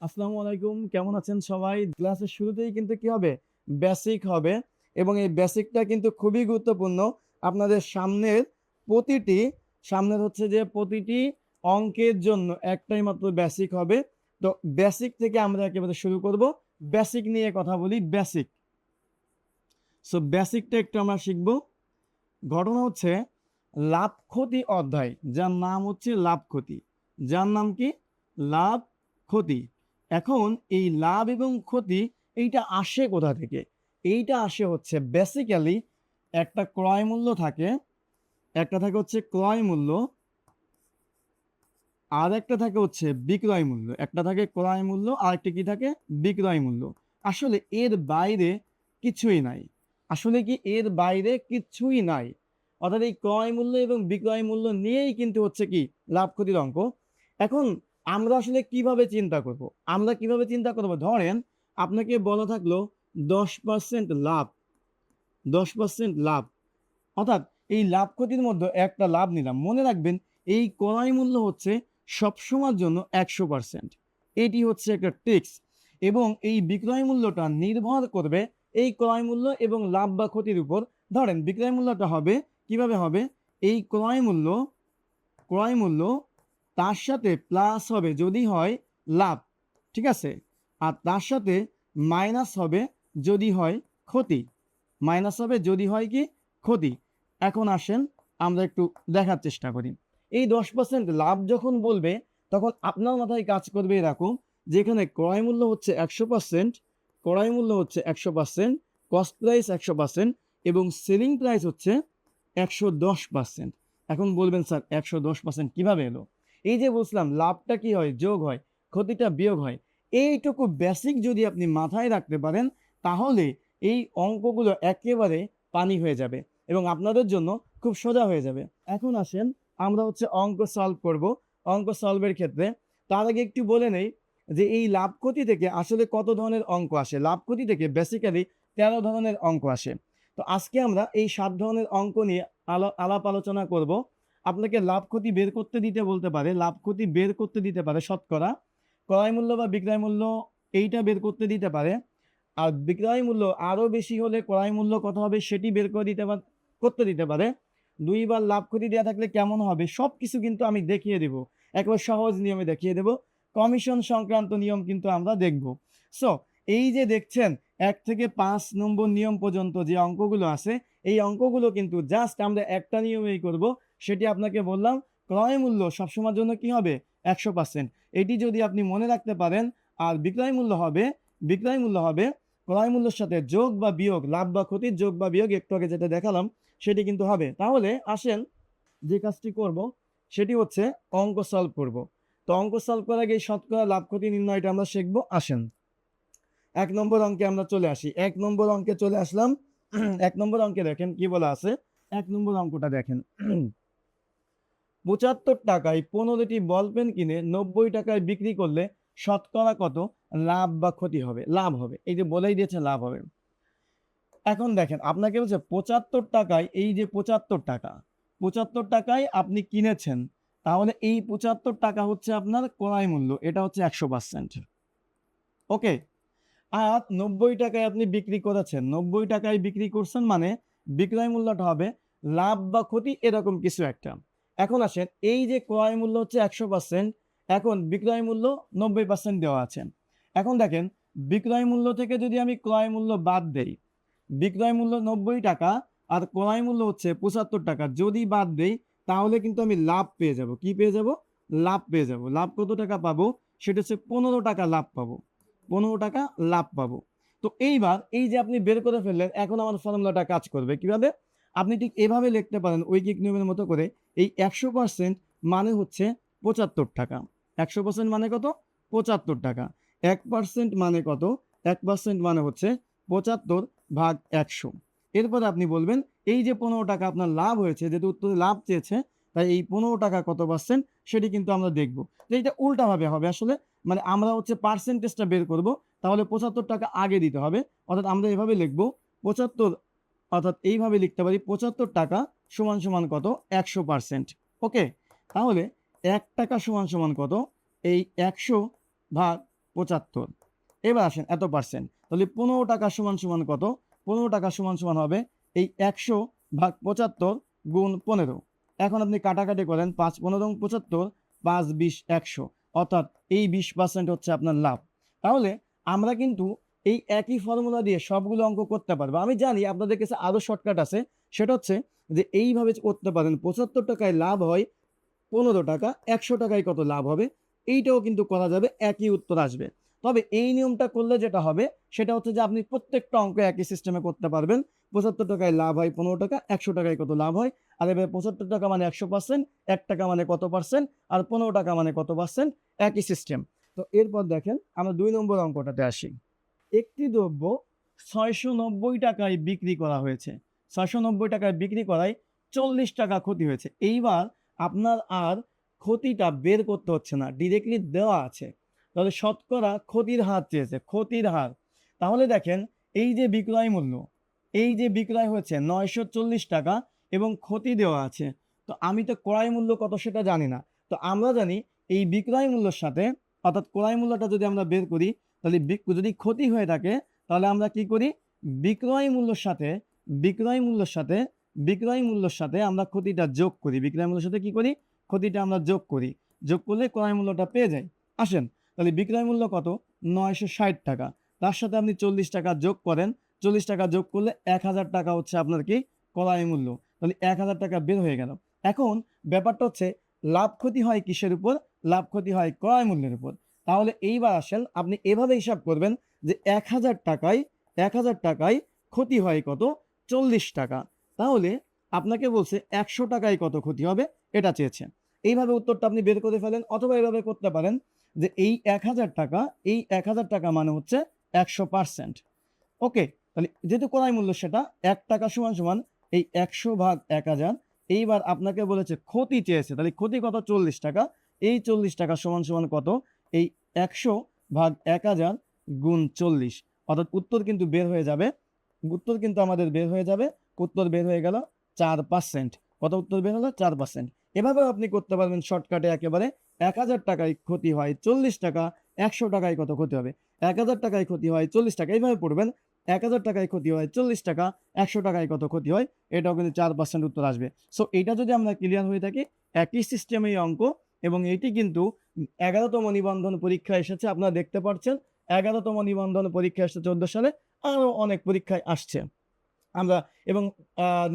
আসসালামু আলাইকুম, কেমন আছেন সবাই? ক্লাসের শুরুতেই কিন্তু কি হবে? বেসিক হবে এবং এই বেসিকটা কিন্তু খুবই গুরুত্বপূর্ণ। আপনাদের প্রতিটি প্রতিটি অঙ্কের জন্য একটাই মাত্র বেসিক হবে। তো বেসিক থেকে আমরা একেবারে শুরু করব। বেসিক নিয়ে কথা বলি, বেসিক। বেসিকটা একটু আমরা শিখব। ঘটনা হচ্ছে লাভ ক্ষতি অধ্যায়, যার নাম হচ্ছে লাভ ক্ষতি। যার নাম কি? লাভ ক্ষতি। এখন এই লাভ এবং ক্ষতি এইটা আসে কোথা থেকে? এইটা আসে হচ্ছে বেসিক্যালি একটা ক্রয় মূল্য থাকে, একটা থাকে হচ্ছে ক্রয় মূল্য, আর একটা থাকে হচ্ছে বিক্রয় মূল্য। একটা থাকে ক্রয় মূল্য, আর একটা কি থাকে? বিক্রয় মূল্য। আসলে এর বাইরে কিছুই নাই। আসলে কি এর বাইরে কিছুই নাই। অর্থাৎ এই ক্রয় মূল্য এবং বিক্রয় মূল্য নিয়েই কিন্তু হচ্ছে কি লাভ ক্ষতির অঙ্ক। এখন আমরা আসলে কিভাবে চিন্তা করব? আমরা কিভাবে চিন্তা করব? ধরেন আপনাকে বলা থাকলো 10% লাভ, 10% লাভ। অর্থাৎ এই লাভ ক্ষতির মধ্যে একটা লাভ নিলাম। মনে রাখবেন এই ক্রয় মূল্য হচ্ছে সবসময়ের জন্য 100%। এটি হচ্ছে একটা টিক্স। এবং এই বিক্রয় মূল্যটা নির্ভর করবে এই ক্রয় মূল্য এবং লাভ বা ক্ষতির উপর। ধরেন বিক্রয় মূল্যটা হবে কিভাবে হবে? এই ক্রয় মূল্য তার সাথে প্লাস হবে যদি হয় লাভ, ঠিক আছে? আর তার সাথে মাইনাস হবে যদি হয় ক্ষতি। মাইনাস হবে যদি হয় কি? ক্ষতি। এখন আসেন আমরা একটু দেখার চেষ্টা করি। এই 10% লাভ যখন বলবে তখন আপনার মাথায় কাজ করবে এরকম, যেখানে ক্রয় মূল্য হচ্ছে 100%, ক্রয় মূল্য হচ্ছে 100%, কস্ট প্রাইস 100% এবং সেলিং প্রাইস হচ্ছে 110%। এখন বলবেন স্যার 110% কিভাবে এলো? এই যে বলছিলাম লাভটা কি হয়? যোগ হয়, ক্ষতিটা বিয়োগ হয়। এইটুকু বেসিক যদি আপনি মাথায় রাখতে পারেন তাহলে এই অঙ্কগুলো একেবারে পানি হয়ে যাবে এবং আপনাদের জন্য খুব সোজা হয়ে যাবে। এখন আসেন আমরা হচ্ছে অঙ্ক সলভ করব। অঙ্ক সলভের ক্ষেত্রে তার আগে একটু বলে নেই যে এই লাভ ক্ষতি থেকে আসলে কত ধরনের অঙ্ক আসে। লাভ ক্ষতি থেকে বেসিক্যালি 13 ধরনের অঙ্ক আসে। তো আজকে আমরা এই 7 ধরনের অঙ্ক নিয়ে আলাপ আলোচনা করব। আপনাকে লাভ ক্ষতি বের করতে দিতে বলতে পারে, লাভ ক্ষতি বের করতে দিতে পারে শতকরা, ক্রয় মূল্য বা বিক্রয় মূল্য এইটা বের করতে দিতে পারে। আর বিক্রয় মূল্য আরো বেশি হলে ক্রয় মূল্য কত হবে সেটি বের করে করতে দিতে পারে। দুইবার লাভ ক্ষতি দেওয়া থাকলে কেমন হবে সবকিছু কিন্তু আমি দেখিয়ে দেব, একেবারে সহজ নিয়মে দেখিয়ে দেব। কমিশন সংক্রান্ত নিয়ম কিন্তু আমরা দেখব। সো এই যে দেখছেন 1 থেকে 5 নম্বর নিয়ম পর্যন্ত যে অঙ্কগুলো আছে, এই অঙ্কগুলো কিন্তু জাস্ট আমরা একটা নিয়মেই করব। সেটি আপনাকে বললাম, ক্রয় মূল্য সবসময়ের জন্য কি হবে? 100%। এটি যদি আপনি মনে রাখতে পারেন। আর বিক্রয় মূল্য হবে ক্রয় মূল্যের সাথে যোগ বা বিয়োগ, লাভ বা ক্ষতির যোগ বা বিয়োগ, একটু আগে যেটা দেখালাম সেটি কিন্তু হবে। তাহলে আসেন যে কাজটি করব সেটি হচ্ছে অঙ্ক সলভ করব। তো অঙ্ক সলভ করার আগে এই শতকরা লাভ ক্ষতি নির্ণয়টা আমরা শিখবো। আসেন 1 নম্বর অঙ্কে আমরা চলে আসি। 1 নম্বর অঙ্কে চলে আসলাম। 1 নম্বর অঙ্কে দেখেন কি বলা আছে। 1 নম্বর অঙ্কটা দেখেন। 75 টাকায় 15টি বল পেন কিনে 90 টাকায় বিক্রি করলে শতকরা কত লাভ বা ক্ষতি হবে? লাভ হবে, এই যে বলেই দিয়েছে লাভ হবে। এখন দেখেন আপনাকে বলছে 75 টাকায়, এই যে 75 টাকায় আপনি কিনেছেন, তাহলে এই 75 টাকা হচ্ছে আপনার ক্রয় মূল্য, এটা হচ্ছে 100%। ওকে। আর 90 টাকায় আপনি বিক্রি করেছেন, 90 টাকায় বিক্রি করছেন মানে বিক্রয় মূল্যটা হবে লাভ বা ক্ষতি এরকম কিছু একটা। এখন আসেন এই যে ক্রয় মূল্য হচ্ছে 100%, এখন বিক্রয় মূল্য 90% দেওয়া আছে। এখন দেখেন বিক্রয় মূল্য থেকে যদি আমি ক্রয় মূল্য বাদ দেই, বিক্রয় মূল্য 90 টাকা আর ক্রয় মূল্য হচ্ছে 75 টাকা যদি বাদ দেই, তাহলে কিন্তু আমি লাভ পেয়ে যাব। কি পেয়ে যাব? লাভ পেয়ে যাব। লাভ কত টাকা পাবো? সেটা হচ্ছে 15 টাকা লাভ পাবো। 15 টাকা লাভ পাবো। তো এইবার এই যে আপনি বের করে ফেললেন, এখন আমার ফর্মুলাটা কাজ করবে কিভাবে? আপনি ঠিক এভাবে লিখতে পারেন ঐকিক নিয়মের মতো করে। এই 100% মানে হচ্ছে 75 টাকা। 100% মানে কত? 75 টাকা। 1% মানে কত? 1% মানে হচ্ছে 75 ভাগ 100। এরপরে আপনি বলবেন এই যে 15 টাকা আপনার লাভ হয়েছে, যেহেতু উত্তরে লাভ চেয়েছে, তাই এই 15 টাকা কত পার্সেন্ট সেটি কিন্তু আমরা দেখব। তো এইটা উল্টাভাবে হবে আসলে। মানে আমরা হচ্ছে পার্সেন্টেজটা বের করব, তাহলে 75 টাকা আগে দিতে হবে। অর্থাৎ আমরা এভাবে লিখব 75, অর্থাৎ এইভাবে লিখতে পারি 75 টাকা সমান সমান কত? 100%। ওকে। তাহলে 1 টাকা সমান সমান কত? এই 100 ভাগ 75। এবার আসেন এত পার্সেন্ট, তাহলে 15 টাকা সমান সমান কত? 15 টাকা সমান সমান হবে এই 100 ভাগ 75 গুণ 15। এখন আপনি কাটাকাটি করেন, 5 15 75, 5 20 100, অর্থাৎ এই 20% হচ্ছে আপনার লাভ। তাহলে আমরা কিন্তু এই একই ফর্মুলা দিয়ে সবগুলো অঙ্ক করতে পারবো। আমি জানি আপনাদের কাছে আরো শর্টকাট আছে, সেটা হচ্ছে যে এইভাবে করতে পারেন, 75 টাকায় লাভ হয় 15 টাকা, 100 টাকায় কত লাভ হবে, এইটাও কিন্তু করা যাবে, একই উত্তর আসবে। তবে এই নিয়মটা করলে যেটা হবে সেটা হচ্ছে যে আপনি প্রত্যেকটা অঙ্ক একই সিস্টেমে করতে পারবেন। 75 টাকায় লাভ হয় 15 টাকা, 100 টাকায় কত লাভ হয়, আর এবার 75 টাকা মানে 100%, 1 টাকা মানে কত পার্সেন্ট, আর 15 টাকা মানে কত পার্সেন্ট, একই সিস্টেম। তো এরপর দেখেন আমরা 2 নম্বর অঙ্কটাতে আসি। একটি দ্রব্য 690 টাকায় বিক্রি করা হয়েছে, 690 টাকায় বিক্রি করায় 40 টাকা ক্ষতি হয়েছে। এইবার আপনার আর ক্ষতিটা বের করতে হচ্ছে না, ডিরেক্টলি দেওয়া আছে। তাহলে শতকরা ক্ষতির হার চেয়েছে, ক্ষতির হার। তাহলে দেখেন এই যে বিক্রয় মূল্য, এই যে বিক্রয় হয়েছে 940 টাকা এবং ক্ষতি দেওয়া আছে। তো আমি তো ক্রয় মূল্য কত সেটা জানি না। তো আমরা জানি এই বিক্রয় মূল্যের সাথে, অর্থাৎ ক্রয় মূল্যটা যদি আমরা বের করি, তাহলে যদি ক্ষতি হয়ে থাকে তাহলে আমরা কি করি, বিক্রয় মূল্যের সাথে, বিক্রয় মূল্যের সাথে, বিক্রয় মূল্যের সাথে আমরা ক্ষতিটা যোগ করি, বিক্রয় মূল্যের সাথে কি করি, ক্ষতিটা আমরা যোগ করি, যোগ করলে ক্রয় মূল্যটা পেয়ে যাই। আসেন, তাহলে বিক্রয় মূল্য কত? 960 টাকা। তার সাথে আপনি 40 টাকা যোগ করেন, 40 টাকা যোগ করলে 1000 টাকা হচ্ছে আপনার কি ক্রয় মূল্য। তাহলে 1000 টাকা বের হয়ে গেল। এখন ব্যাপারটা হচ্ছে লাভ ক্ষতি হয় কিসের উপর? লাভ ক্ষতি হয় ক্রয় মূল্যের উপর। তাহলে এইবার আসেন আপনি এভাবে হিসাব করবেন যে 1000 টাকায়, 1000 টাকায় ক্ষতি হয় কত? 40 টাকা। তাহলে আপনাকে বলছে 100 টাকায় কত ক্ষতি হবে, এটা চেয়েছে। এইভাবে উত্তরটা আপনি বের করে ফেলেন, অথবা এভাবে করতে পারেন যে এই 1000 টাকা, এই 1000 টাকা মানে হচ্ছে 100%। ওকে, তাহলে যেহেতু ক্রয় মূল্য সেটা 1 টাকা সমান সমান এই 100 ভাগ 1000। এইবার আপনাকে বলেছে ক্ষতি চেয়েছে, তাহলে ক্ষতি কত? 40 টাকা। এই 40 টাকা সমান সমান কত? এই 100 ভাগ 1000 গুণ 40, অর্থাৎ উত্তর কিন্তু বের হয়ে যাবে, উত্তর কিন্তু আমাদের বের হয়ে যাবে, উত্তর বের হয়ে গেল 4%। কত উত্তর বের হলো? 4%। এভাবেও আপনি করতে পারবেন শর্টকাটে একেবারে। 1000 টাকায় ক্ষতি হয় 40 টাকা, 100 টাকায় কত ক্ষতি হবে? 1000 টাকায় ক্ষতি হয় 40 টাকা, এইভাবে পড়বেন। 1000 টাকায় ক্ষতি হয় 40 টাকা, 100 টাকায় কত ক্ষতি হয়, এটাও কিন্তু 4% উত্তর আসবে। সো এটা যদি আমরা ক্লিয়ার হয়ে থাকি, একই সিস্টেমেই অঙ্ক, এবং এটি কিন্তু 11তম নিবন্ধন পরীক্ষা এসেছে, আপনারা দেখতে পাচ্ছেন। 11তম নিবন্ধন পরীক্ষা এসেছে 14 সালে, আরও অনেক পরীক্ষায় আসছে আমরা, এবং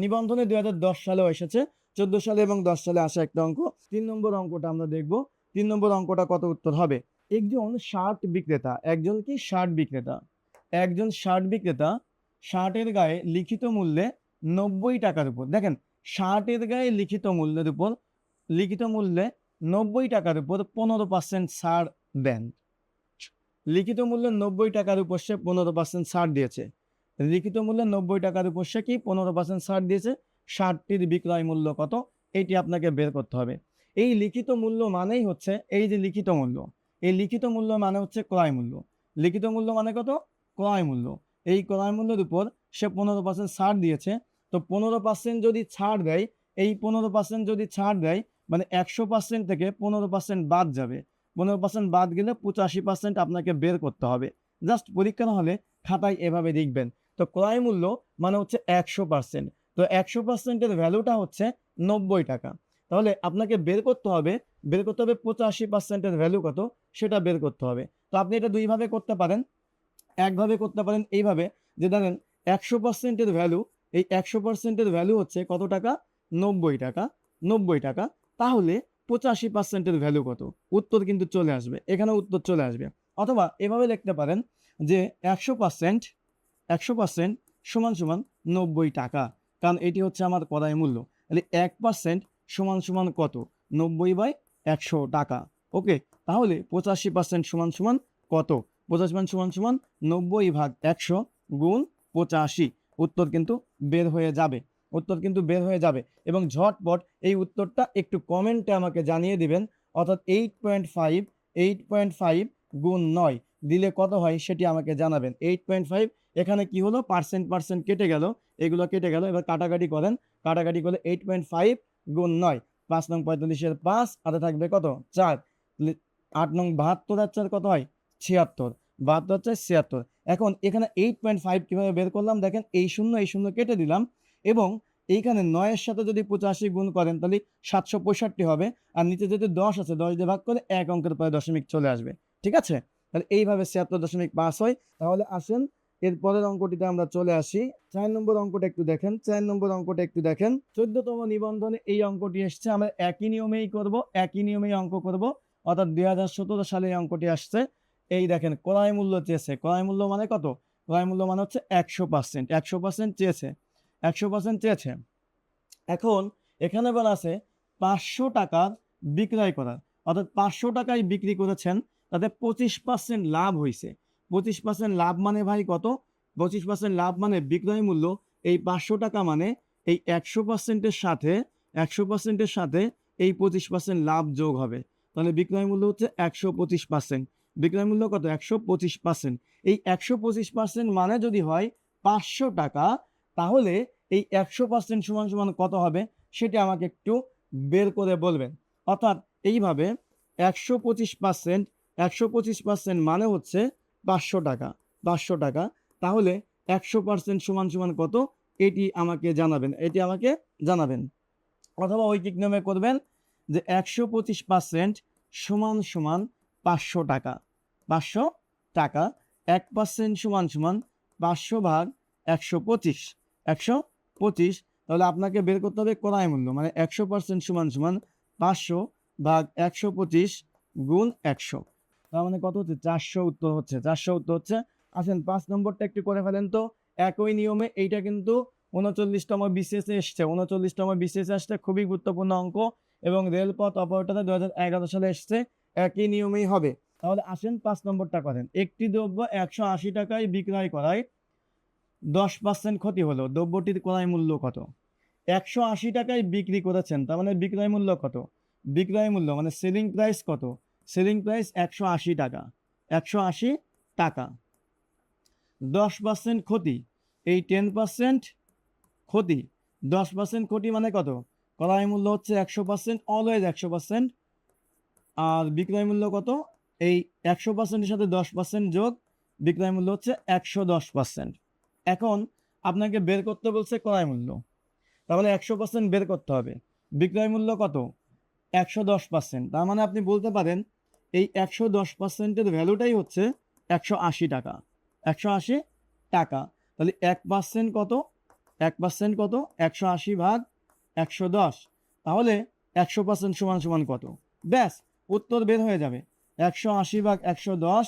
নিবন্ধনে 2010 সালেও এসেছে, 14 সালে এবং 10 সালে আসা একটা অঙ্ক। 3 নম্বর অঙ্কটা আমরা দেখব। 3 নম্বর অঙ্কটা কত উত্তর হবে? একজন শার্ট বিক্রেতা, একজন কি শার্ট বিক্রেতা, একজন শার্ট বিক্রেতা শার্টের গায়ে লিখিত মূল্যে 90 টাকার উপর, দেখেন শার্টের গায়ে লিখিত মূল্যের উপর, লিখিত মূল্যে 90 টাকার উপর 15% ছাড় দেন। লিখিত মূল্যে 90 টাকার উপর সে 15% ছাড় দিয়েছে। লিখিত মূল্যে 90 টাকার উপর সে কি 15% ছাড় দিয়েছে। শার্টটির বিক্রয় মূল্য কত? এটি আপনাকে বের করতে হবে। এই লিখিত মূল্য মানেই হচ্ছে এই যে লিখিত মূল্য, এই লিখিত মূল্য মানে হচ্ছে ক্রয় মূল্য। লিখিত মূল্য মানে কত? ক্রয় মূল্য। এই ক্রয় মূল্যের উপর সে 15% ছাড় দিয়েছে। তো 15% যদি ছাড় দেয়, এই 15% যদি ছাড় দেয় মানে 100% থেকে 15% বাদ যাবে। 15% বাদ গেলে 85% আপনাকে বের করতে হবে। জাস্ট পরীক্ষার হলে খাতায় এভাবে লিখবেন। তো ক্রয় মূল্য মানে হচ্ছে 100%। তো 100% এর ভ্যালুটা হচ্ছে 90 টাকা। তাহলে আপনাকে বের করতে হবে, 85% এর ভ্যালু কত সেটা বের করতে হবে। তো আপনি এটা দুইভাবে করতে পারেন। একভাবে করতে পারেন এইভাবে, যে ধরেন 100% এর ভ্যালু, এই 100% এর ভ্যালু হচ্ছে কত টাকা? 90 টাকা। 90 টাকা। তাহলে 85% এর ভ্যালু কত? উত্তর কিন্তু চলে আসবে, এখানে উত্তর চলে আসবে। অথবা এভাবে লিখতে পারেন যে 100%, 100% সমান সমান 90 টাকা, কারণ এটি হচ্ছে আমার ক্রয় মূল্য। তাহলে 1% সমান সমান কত? 90/100 টাকা। ওকে, তাহলে 85% সমান সমান কত? 85% সমান সমান 90/100 গুণ 85। উত্তর কিন্তু বের হয়ে যাবে, উত্তর কিন্তু বের হয়ে যাবে। এবং ঝটপট এই উত্তরটা একটু কমেন্টে আমাকে জানিয়ে দিবেন, অর্থাৎ 8.5, 8.5 গুণ 9 দিলে কত হয় সেটি আমাকে জানাবেন। 8.5, এখানে কি হলো? পার্সেন্ট কেটে গেল, এগুলো কেটে গেল। এবার কাটাকাটি করেন, কাটাকাটি করলে 8.5 গুণ 9, 5 নং 45-এর 5, হাতে থাকবে কত? 4। 8 নং 72 আর 4 কত হয়? 76, 72 হচ্ছে 76। এখন এখানে 8.5 কিভাবে বের করলাম দেখেন, এই শূন্য কেটে দিলাম এবং এইখানে 9 এর সাথে যদি 85 গুণ করেন তাহলে 765 হবে। আর নিচে যদি 10 আছে 10 দিয়ে ভাগ করে এক অঙ্কের পরে দশমিক চলে আসবে। ঠিক আছে, তাহলে এইভাবে 76.5 হয়। তাহলে আসেন এর পরের অঙ্কটিতে আমরা চলে আসি। 4 নম্বর অঙ্কটা একটু দেখেন। 4 নম্বর অঙ্কটা একটু দেখেন। 14তম নিবন্ধনে এই অঙ্কটি এসছে। আমরা একই নিয়মেই করব, একই নিয়মেই অঙ্ক করব। অর্থাৎ 2017 সালে এই অঙ্কটি আসছে। এই দেখেন ক্রয় মূল্য চেয়েছে। ক্রয় মূল্য মানে কত? ক্রয় মূল্য মানে হচ্ছে 100%। 100% চেয়েছে, 100% চেয়েছে। এখন এখানে বলা আছে 500 টাকার বিক্রয় করার, অর্থাৎ 500 টাকায় বিক্রি করেছেন, তাতে 25% লাভ হয়েছে। 25% লাভ মানে ভাই কত? 25% লাভ মানে বিক্রয় মূল্য এই 500 টাকা মানে এই 100%-এর সাথে 100%-এর সাথে এই 25% লাভ যোগ হবে। তাহলে বিক্রয় মূল্য হচ্ছে 125%। বিক্রয় মূল্য কত? 125%। এই 125% মানে যদি হয় 500 টাকা, তাহলে এই 100% সমান সমান কত হবে সেটা আমাকে একটু বের করে বলবেন। অর্থাৎ এইভাবে 125%, 125% মানে হচ্ছে 500 টাকা, 500 টাকা। তাহলে 100% সমান সমান কত এটি আমাকে জানাবেন, এটি আমাকে জানাবেন। অথবা ঐকিক নিয়মে করবেন যে 125% সমান সমান 500 টাকা, 500 টাকা। 1% সমান সমান 500 ভাগ 125, 125। তাহলে আপনাকে বের করতে হবে ক্রয় মূল্য, মানে 100% সমান সমান 500 ভাগ 125 গুণ 100। তার মানে কত হচ্ছে? 400 উত্তর হচ্ছে, 400 উত্তর হচ্ছে। আসেন 5 নম্বরটা একটু করে ফেলেন তো। একই নিয়মে এইটা কিন্তু 39তম বিসিএসে এসছে, 39তম বিসিএসে আসছে, খুবই গুরুত্বপূর্ণ অঙ্ক এবং রেলপথ অপারেটরে 2011 সালে এসছে, একই নিয়মেই হবে। তাহলে আসেন 5 নম্বরটা করেন। একটি দ্রব্য 180 টাকায় বিক্রয় করায় 10% ক্ষতি হলো, দ্রব্যটির ক্রয় মূল্য কত? 180 টাকায় বিক্রি করেছেন, তার মানে বিক্রয় মূল্য কত? বিক্রয় মূল্য মানে সেলিং প্রাইস কত? সেলিং প্রাইস 180 টাকা, 180 টাকা। 10% ক্ষতি, এই 10% ক্ষতি, 10% ক্ষতি মানে কত? ক্রয় মূল্য হচ্ছে 100%, অলওয়েজ 100%। আর বিক্রয় মূল্য কত? এই 100%-এর সাথে 10% যোগ, বিক্রয় মূল্য হচ্ছে 110%। এখন আপনাকে বের করতে বলছে ক্রয় মূল্য, তাহলে 100% বের করতে হবে। বিক্রয় মূল্য কত? 110%। তার মানে আপনি বলতে পারেন এই 110%-এর ভ্যালুটাই হচ্ছে 180 টাকা, 180 টাকা। তাহলে 1% কত? 1% কত? 180 ভাগ 110। তাহলে 100% সমান সমান কত? ব্যাস, উত্তর বের হয়ে যাবে। 180 ভাগ 110,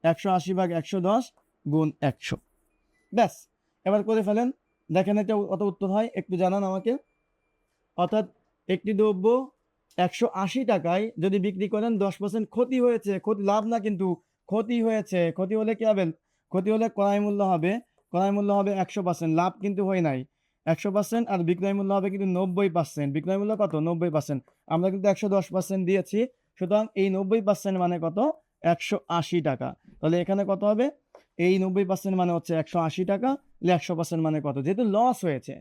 180 ভাগ 110 গুণ 100। ব্যাস, এবার করে ফেলেন, দেখেন এটা কত উত্তর হয়, একটু জানান আমাকে। অর্থাৎ একটি দ্রব্য 180 টাকায় যদি বিক্রি করেন, 10% ক্ষতি হয়েছে, ক্ষতি লাভ না কিন্তু, ক্ষতি হয়েছে। ক্ষতি হলে কি হবে? ক্ষতি হলে ক্রয় মূল্য হবে, ক্রয় মূল্য হবে 100%, লাভ কিন্তু হয় নাই 100%। আর বিক্রয় মূল্য হবে কিন্তু 90%। বিক্রয় মূল্য কত? 90%। আমরা কিন্তু 110% দিয়েছি, সুতরাং এই 90% মানে কত? 180 টাকা। তাহলে এখানে কত হবে? এই 90% মানে হচ্ছে 180 টাকা, 100% মানে কত? যেহেতু লস হয়েছে,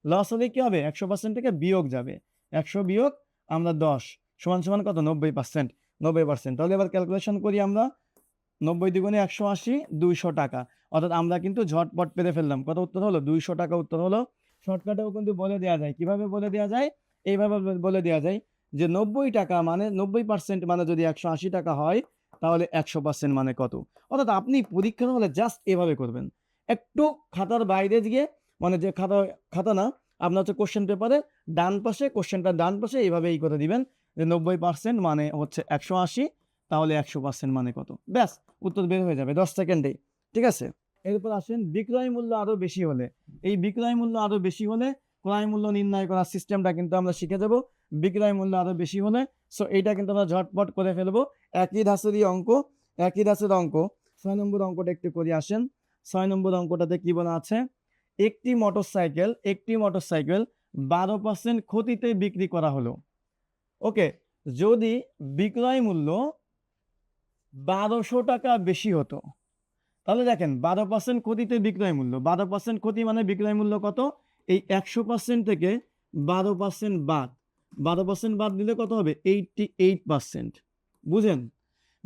লস হলে কি হবে? 100% থেকে বিয়োগ যাবে, 100 বিয়োগ আমরা 10 সমান সমান কত? 90%, 90%। তাহলে এবার ক্যালকুলেশন করি আমরা। 90 দ্বিগুণে 180, 200 টাকা। অর্থাৎ আমরা কিন্তু ঝটপট পেরে ফেললাম। কত উত্তর হলো? 200 টাকা উত্তর হলো। শর্টকাটেও কিন্তু বলে দেওয়া যায়। কিভাবে বলে দেওয়া যায়? এইভাবে বলে দেওয়া যায় যে 90 টাকা মানে 90% মানে যদি 180 টাকা হয়, তাহলে 100% মানে কত? অর্থাৎ আপনি পরীক্ষার হলে জাস্ট এভাবে করবেন। একটু খাতার বাইরে গিয়ে, মানে যে খাতা না, আপনার হচ্ছে কোশ্চেন পেপারে ডান পাশে, কোশ্চেনটা ডান পাশে এইভাবেই করে দিবেন যে 90% মানে হচ্ছে 180, তাহলে 100% মানে কত? ব্যাস, উত্তর বের হয়ে যাবে 10 সেকেন্ডেই। ঠিক আছে? এরপর আসেন বিক্রয় মূল্য আরো বেশি হলে। এই বিক্রয় মূল্য আরো বেশি হলে ক্রয় মূল্য নির্ণয় করার সিস্টেমটা কিন্তু আমরা শিখে যাব। বিক্রয় মূল্য আরো বেশি হলে, সো এইটা কিন্তু আমরা ঝটপট করে ফেলবো। একই ধাঁচেরই অঙ্ক, একই ধাঁচের অঙ্ক। 6 নম্বর অঙ্কটা একটু করে আসেন। 6 নম্বর অঙ্কটাতে কি বলা আছে? একটি মোটরসাইকেল 12% ক্ষতিতে বিক্রি করা হলো। ওকে, যদি বিক্রয় মূল্য 1200 টাকা বেশি হতো, তাহলে দেখেন 12% ক্ষতিতে বিক্রয় মূল্য, 12% ক্ষতি মানে বিক্রয় মূল্য কত? এই 100% থেকে 12% বাদ, 12% বাদ দিলে কত হবে? 88%। বুঝেন?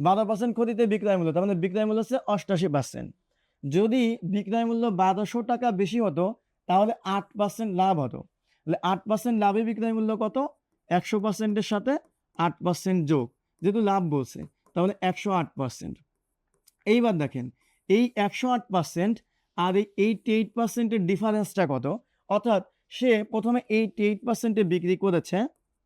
12% ক্ষতিতে বিক্রয় মূল্য, তার মানে বিক্রয় মূল্য হচ্ছে 88%। যদি বিক্রয় মূল্য 1200 টাকা বেশি হতো তাহলে 8% লাভ হতো। তাহলে 8% লাভে বিক্রয় মূল্য কত? 100%-এর সাথে 8% যোগ, যেহেতু লাভ বলছে তাহলে 108%। এইবার দেখেন এই 108% আর এই 88%-এর ডিফারেন্সটা কত? অর্থাৎ সে প্রথমে 88%-এ বিক্রি করেছে,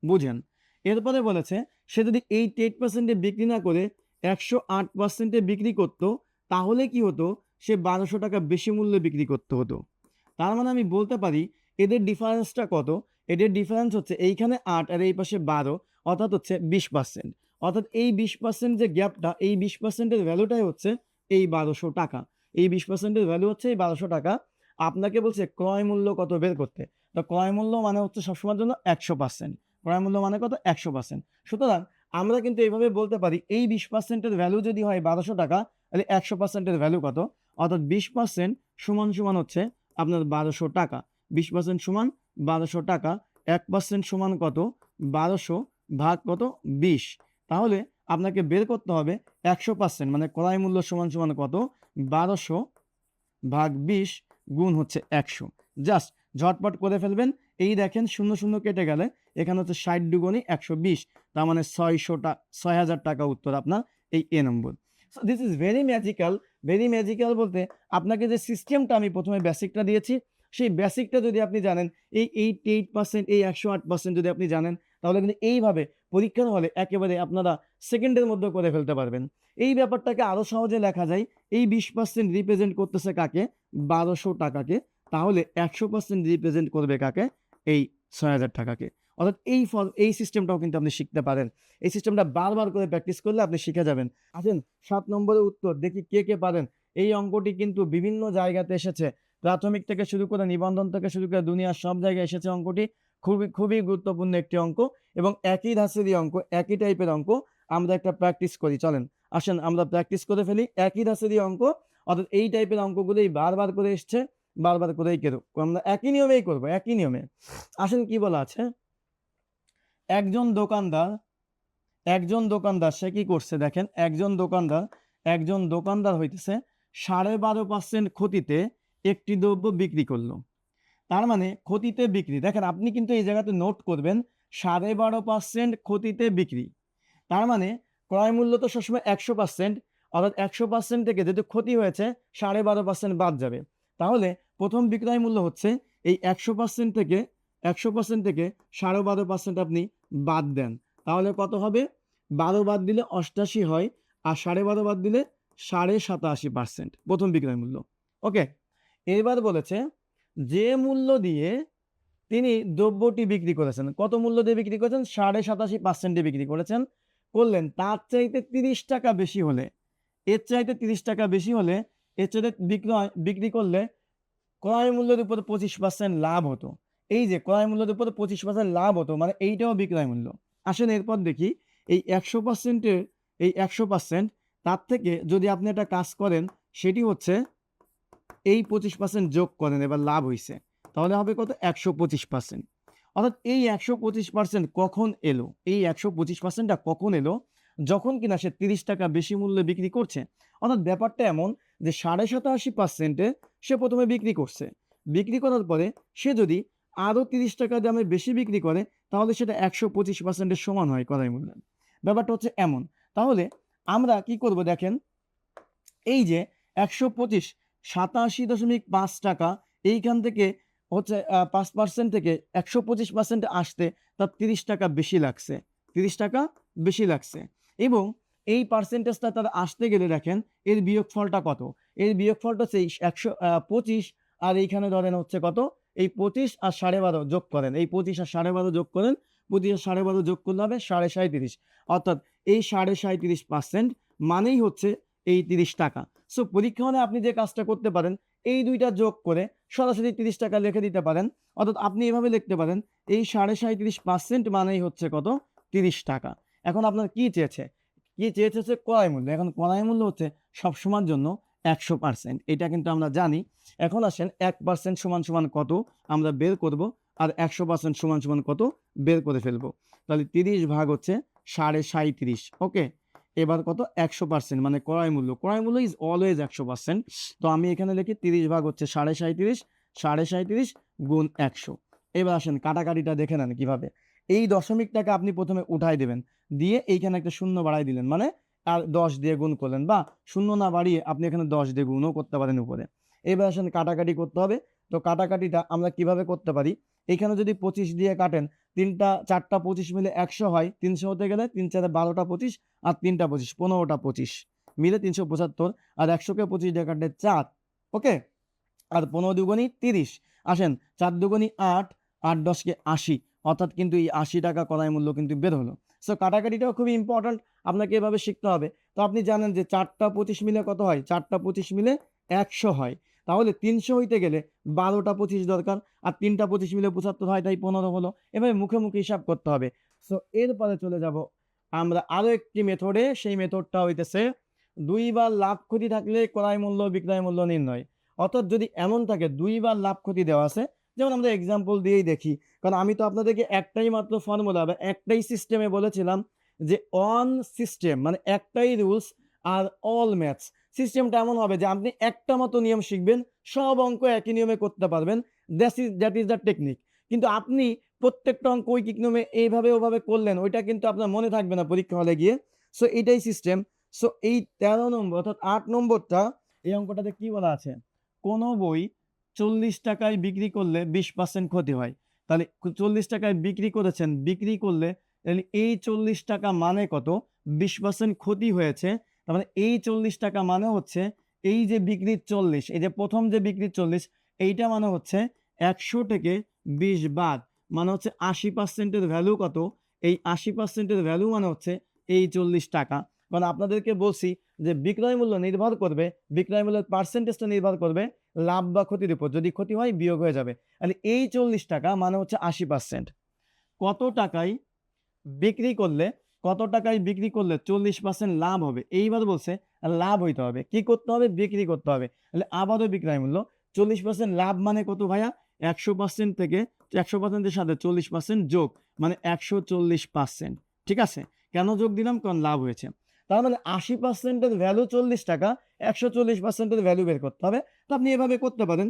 বুঝেন। এরপরে বলেছে সে যদি 88%-এ বিক্রি না করে 108%-এ বিক্রি করতো তাহলে কি হতো? সে 1200 টাকা বেশি মূল্যে বিক্রি করতে হতো। তার মানে আমি বলতে পারি এদের ডিফারেন্সটা কত? এদের ডিফারেন্স হচ্ছে এইখানে 8 আর এই পাশে 12, অর্থাৎ হচ্ছে 20%। অর্থাৎ এই 20% যে গ্যাপটা, এই 20%-এর ভ্যালুটাই হচ্ছে এই 1200 টাকা। এই 20%-এর ভ্যালু হচ্ছে এই 1200 টাকা। আপনাকে বলছে ক্রয় মূল্য কত বের করতে। তো ক্রয় মূল্য মানে হচ্ছে সবসময়ের জন্য 100%। ক্রয় মূল্য মানে কত? 100%। সুতরাং আমরা কিন্তু এইভাবে বলতে পারি এই 20%-এর ভ্যালু যদি হয় 1200 টাকা তাহলে 100%-এর ভ্যালু কত? অর্থাৎ 20% সমান সমান হচ্ছে আপনার 1200 টাকা। 20% সমান 1200 টাকা। 1% সমান কত? 1200 ভাগ কত? 20। তাহলে আপনাকে বের করতে হবে 100% মানে ক্রয় মূল্য সমান সমান কত? 1200 ভাগ 20 গুণ হচ্ছে 100। জাস্ট ঝটপট করে ফেলবেন। এই দেখেন 0 0 কেটে গেলে এখানে হচ্ছে 60 দুগুণে 120, তার মানে 6000 টাকা উত্তর আপনার এই এ নম্বর। So this is very magical. Very magical বলতে আপনাকে যে সিস্টেমটা আমি প্রথমে বেসিকটা দিয়েছি, সেই বেসিকটা যদি আপনি জানেন, এই 88%, এই 108% যদি আপনি জানেন, তাহলে কিন্তু এইভাবে পরীক্ষার হলে একেবারে আপনারা সেকেন্ডের মধ্যে করে ফেলতে পারবেন। এই ব্যাপারটাকে আরো সহজে লেখা যায়। এই 20% রিপ্রেজেন্ট করতেছে কাকে? 1200 টাকাকে। তাহলে 100% রিপ্রেজেন্ট করবে কাকে? এই 6000 টাকাকে। অর্থাৎ এই সিস্টেমটাও কিন্তু আপনি শিখতে পারেন। এই সিস্টেমটা বারবার করে প্র্যাকটিস করলে আপনি শিখে যাবেন। আসেন 7 নম্বরের উত্তর দেখি কে কে পারেন। এই অঙ্কটি কিন্তু বিভিন্ন জায়গাতে এসেছে। প্রাথমিক থেকে শুরু করে নিবন্ধন থেকে শুরু করে দুনিয়ার সব জায়গায় এসেছে অঙ্কটি। খুবই খুবই গুরুত্বপূর্ণ একটি অঙ্ক এবং একই ধাঁচেরই অঙ্ক, একই টাইপের অঙ্ক। আমরা একটা প্র্যাকটিস করি, চলেন আসেন আমরা প্র্যাকটিস করে ফেলি। একই ধাঁচেরই অঙ্ক, অর্থাৎ এই টাইপের অঙ্কগুলোই বারবার করে এসছে, বারবার করেই আমরা একই নিয়মেই করবো, একই নিয়মে। আসেন কি বলা আছে? একজন দোকানদার সে কি করছে দেখেন, একজন দোকানদার হইতেছে 12.5% ক্ষতিতে একটি দ্রব্য বিক্রি করলো। তার মানে ক্ষতিতে বিক্রি, দেখেন আপনি কিন্তু এই জায়গাতে নোট করবেন 12.5% ক্ষতিতে বিক্রি। তার মানে ক্রয় মূল্য তো সবসময় 100%, অর্থাৎ 100% থেকে যেহেতু ক্ষতি হয়েছে 12.5% বাদ যাবে। তাহলে প্রথম বিক্রয় মূল্য হচ্ছে এই 100% থেকে 12.5% আপনি বাদ দেন, তাহলে কত হবে? 12 বাদ দিলে 88 হয়, আর 12.5 বাদ দিলে 87.5% প্রথম বিক্রয় মূল্য। ওকে, এবার বলেছে যে মূল্য দিয়ে তিনি দ্রব্যটি বিক্রি করেছেন, কত মূল্য দিয়ে বিক্রি করেছেন? 87.5% বিক্রি করলেন। তার চাইতে 30 টাকা বেশি হলে, এর চাইতে 30 টাকা বেশি হলে, এর চাইতে বিক্রি করলে ক্রয় মূল্যের উপর 25% লাভ হতো। এই যে ক্রয় মূল্যের উপর 25% লাভ হতো, মানে এইটাও বিক্রয় মূল্য। আসেন এরপর দেখি এই 100%-এর এই 100%, তার থেকে যদি আপনি একটা কাজ করেন, সেটি হচ্ছে এই 25% যোগ করেন, এবার লাভ হইছে, তাহলে হবে কত? 125%। অর্থাৎ এই 125% কখন এলো? এই 125%টা কখন এলো? যখন কিনা সে 30 টাকা বেশি মূল্যে বিক্রি করছে। অর্থাৎ ব্যাপারটা এমন যে 87.5%-এ সে প্রথমে বিক্রি করছে। বিক্রি করার পরে সে যদি আরো 30 টাকা দামে বেশি বিক্রি করে, তাহলে সেটা 125%-এর সমান হয় ক্রয় মূল্য। ব্যাপারটা হচ্ছে এমন। তাহলে আমরা কি করব দেখেন, এই যে 125, 87.5 টাকা, এইখান থেকে হচ্ছে 5% থেকে 125% আসতে তার 30 টাকা বেশি লাগছে, 30 টাকা বেশি লাগছে। এবং এই পার্সেন্টেজটা তার আসতে গেলে দেখেন এর বিয়োগফলটা কত? এর বিয়োগফলটা হচ্ছে 125, আর এইখানে ধরেন হচ্ছে কত? এই 25 আর 12.5 যোগ করেন, এই 25 আর 12.5 যোগ করেন, 25 আর 12.5 যোগ করলে হবে 37.5। অর্থাৎ এই 37.5% মানেই হচ্ছে এই 30 টাকা। সো পরীক্ষা হলে আপনি যে কাজটা করতে পারেন, এই দুইটা যোগ করে সরাসরি 30 টাকা লিখে দিতে পারেন। অর্থাৎ আপনি এভাবে লিখতে পারেন এই 37.5% মানেই হচ্ছে কত? 30 টাকা। এখন আপনার কি চেয়েছে? হচ্ছে ক্রয় মূল্য। এখন ক্রয় মূল্য হচ্ছে সবসময়ের জন্য 100%, এটা কিন্তু আমরা জানি। এখন আসেন 1% সমান সমান কত আমরা বের করব, আর 100% সমান সমান কত বের করে ফেলবো। তাহলে 30 ভাগ হচ্ছে 37.5। ওকে, এবার কত 100%, মানে ক্রয় মূল্য ইজ অলওয়েজ 100%। তো আমি এখানে লিখি 30 ভাগ হচ্ছে 37.5 গুণ 100। এবার আসেন কাটাকাটিটা দেখে নেন কিভাবে। এই দশমিকটাকে আপনি প্রথমে উঠাই দেবেন, দিয়ে এইখানে একটা শূন্য বাড়াই দিলেন, মানে আর 10 দিয়ে গুণ করলেন, বা শূন্য না বাড়িয়ে আপনি এখানে 10 দিয়ে গুণও করতে পারেন উপরে। এবার আসেন কাটাকাটি করতে হবে। তো কাটাকাটিটা আমরা কিভাবে করতে পারি, এখানে যদি 25 দিয়ে কাটেন, 4টা 25 মিলে 100 হয়, 300 হতে গেলে 3 4 12টা 25, আর 3টা 25 15টা 25 মিলে 375, আর 100কে 25 দিয়ে কাটলে 4। ওকে, আর 15 দুগুণী 30। আসেন 4 দুগুণী 8, 8 10কে 80, অর্থাৎ কিন্তু এই 80 টাকা ক্রয় মূল্য কিন্তু বের হলো। সো কাটাকাটিটাও খুবই ইম্পর্ট্যান্ট, আপনাকে এভাবে শিখতে হবে। তো আপনি জানেন যে 4টা 25 মিলে কত হয়, 4টা 25 মিলে 100 হয়। তাহলে 300 হইতে গেলে 12টা 25 দরকার, আর 3টা 25 মিলে 75 হয়, তাই 15 হলো। এভাবে মুখে মুখে হিসাব করতে হবে। সো এরপরে চলে যাব আমরা আরো একটি মেথডে। সেই মেথডটা হইতেছে 2 বার লাভ ক্ষতি থাকলে ক্রয় মূল্য বিক্রয় মূল্য নির্ণয়। অর্থাৎ যদি এমন থাকে 2 বার লাভ ক্ষতি দেওয়া আছে, যেমন আমরা এক্সাম্পল দিয়েই দেখি, কারণ আমি তো আপনাদেরকে একটাই মাত্র ফর্মুলা বা একটাই সিস্টেমে বলেছিলাম যে অন সিস্টেম, মানে একটাই রুলস আর অল ম্যাথস। সিস্টেমটা এমন হবে যে আপনি একটা মতো নিয়ম শিখবেন, সব অঙ্ক একই নিয়মে করতে পারবেন। That is the technique. কিন্তু আপনি প্রত্যেকটা অঙ্ক ঐকিক নিয়মে এইভাবে ওভাবে করলেন, ওইটা কিন্তু আপনার মনে থাকবে না পরীক্ষা হলে গিয়ে। সো এটাই সিস্টেম। সো এই 13 নম্বর অর্থাৎ 8 নম্বরটা, এই অঙ্কটাতে কি বলা আছে, কোনো বই 40 টাকায় বিক্রি করলে 20% ক্ষতি হয়। তাহলে 40 টাকায় বিক্রি করেছেন, বিক্রি করলে তাহলে এই 40 টাকা মানে কত, 20% ক্ষতি হয়েছে। তার মানে এই 40 টাকা মানে হচ্ছে এই যে বিক্রির 40, এই যে প্রথম যে বিক্রির 40, এইটা মানে হচ্ছে 100 থেকে 20 বাদ, মানে হচ্ছে 80%-এর ভ্যালু কত, এই 80%-এর ভ্যালু মানে হচ্ছে এই 40 টাকা। কারণ আপনাদেরকে বলছি যে বিক্রয় মূল্য নির্ভর করবে, বিক্রয় মূল্যের পার্সেন্টেজটা নির্ভর করবে লাভ বা ক্ষতির উপর। যদি ক্ষতি হয় বিয়োগ হয়ে যাবে। তাহলে এই 40 টাকা মানে হচ্ছে 80%। কত টাকায় বিক্রি করলে, কত টাকায় বিক্রি করলে 40% লাভ হবে, এইবার বলছে লাভ হইতে হবে, কি করতে হবে, বিক্রি করতে হবে। তাহলে আবারও বিক্রয় মূল্য 40% লাভ মানে কত ভাইয়া, 100% থেকে 100%-এর সাথে 40% যোগ, মানে 140%। ঠিক আছে, কেন যোগ দিলাম, কারণ লাভ হয়েছে। তার মানে 80%-এর ভ্যালু 40 টাকা, 140%-এর ভ্যালু বের করতে হবে। তো আপনি এভাবে করতে পারেন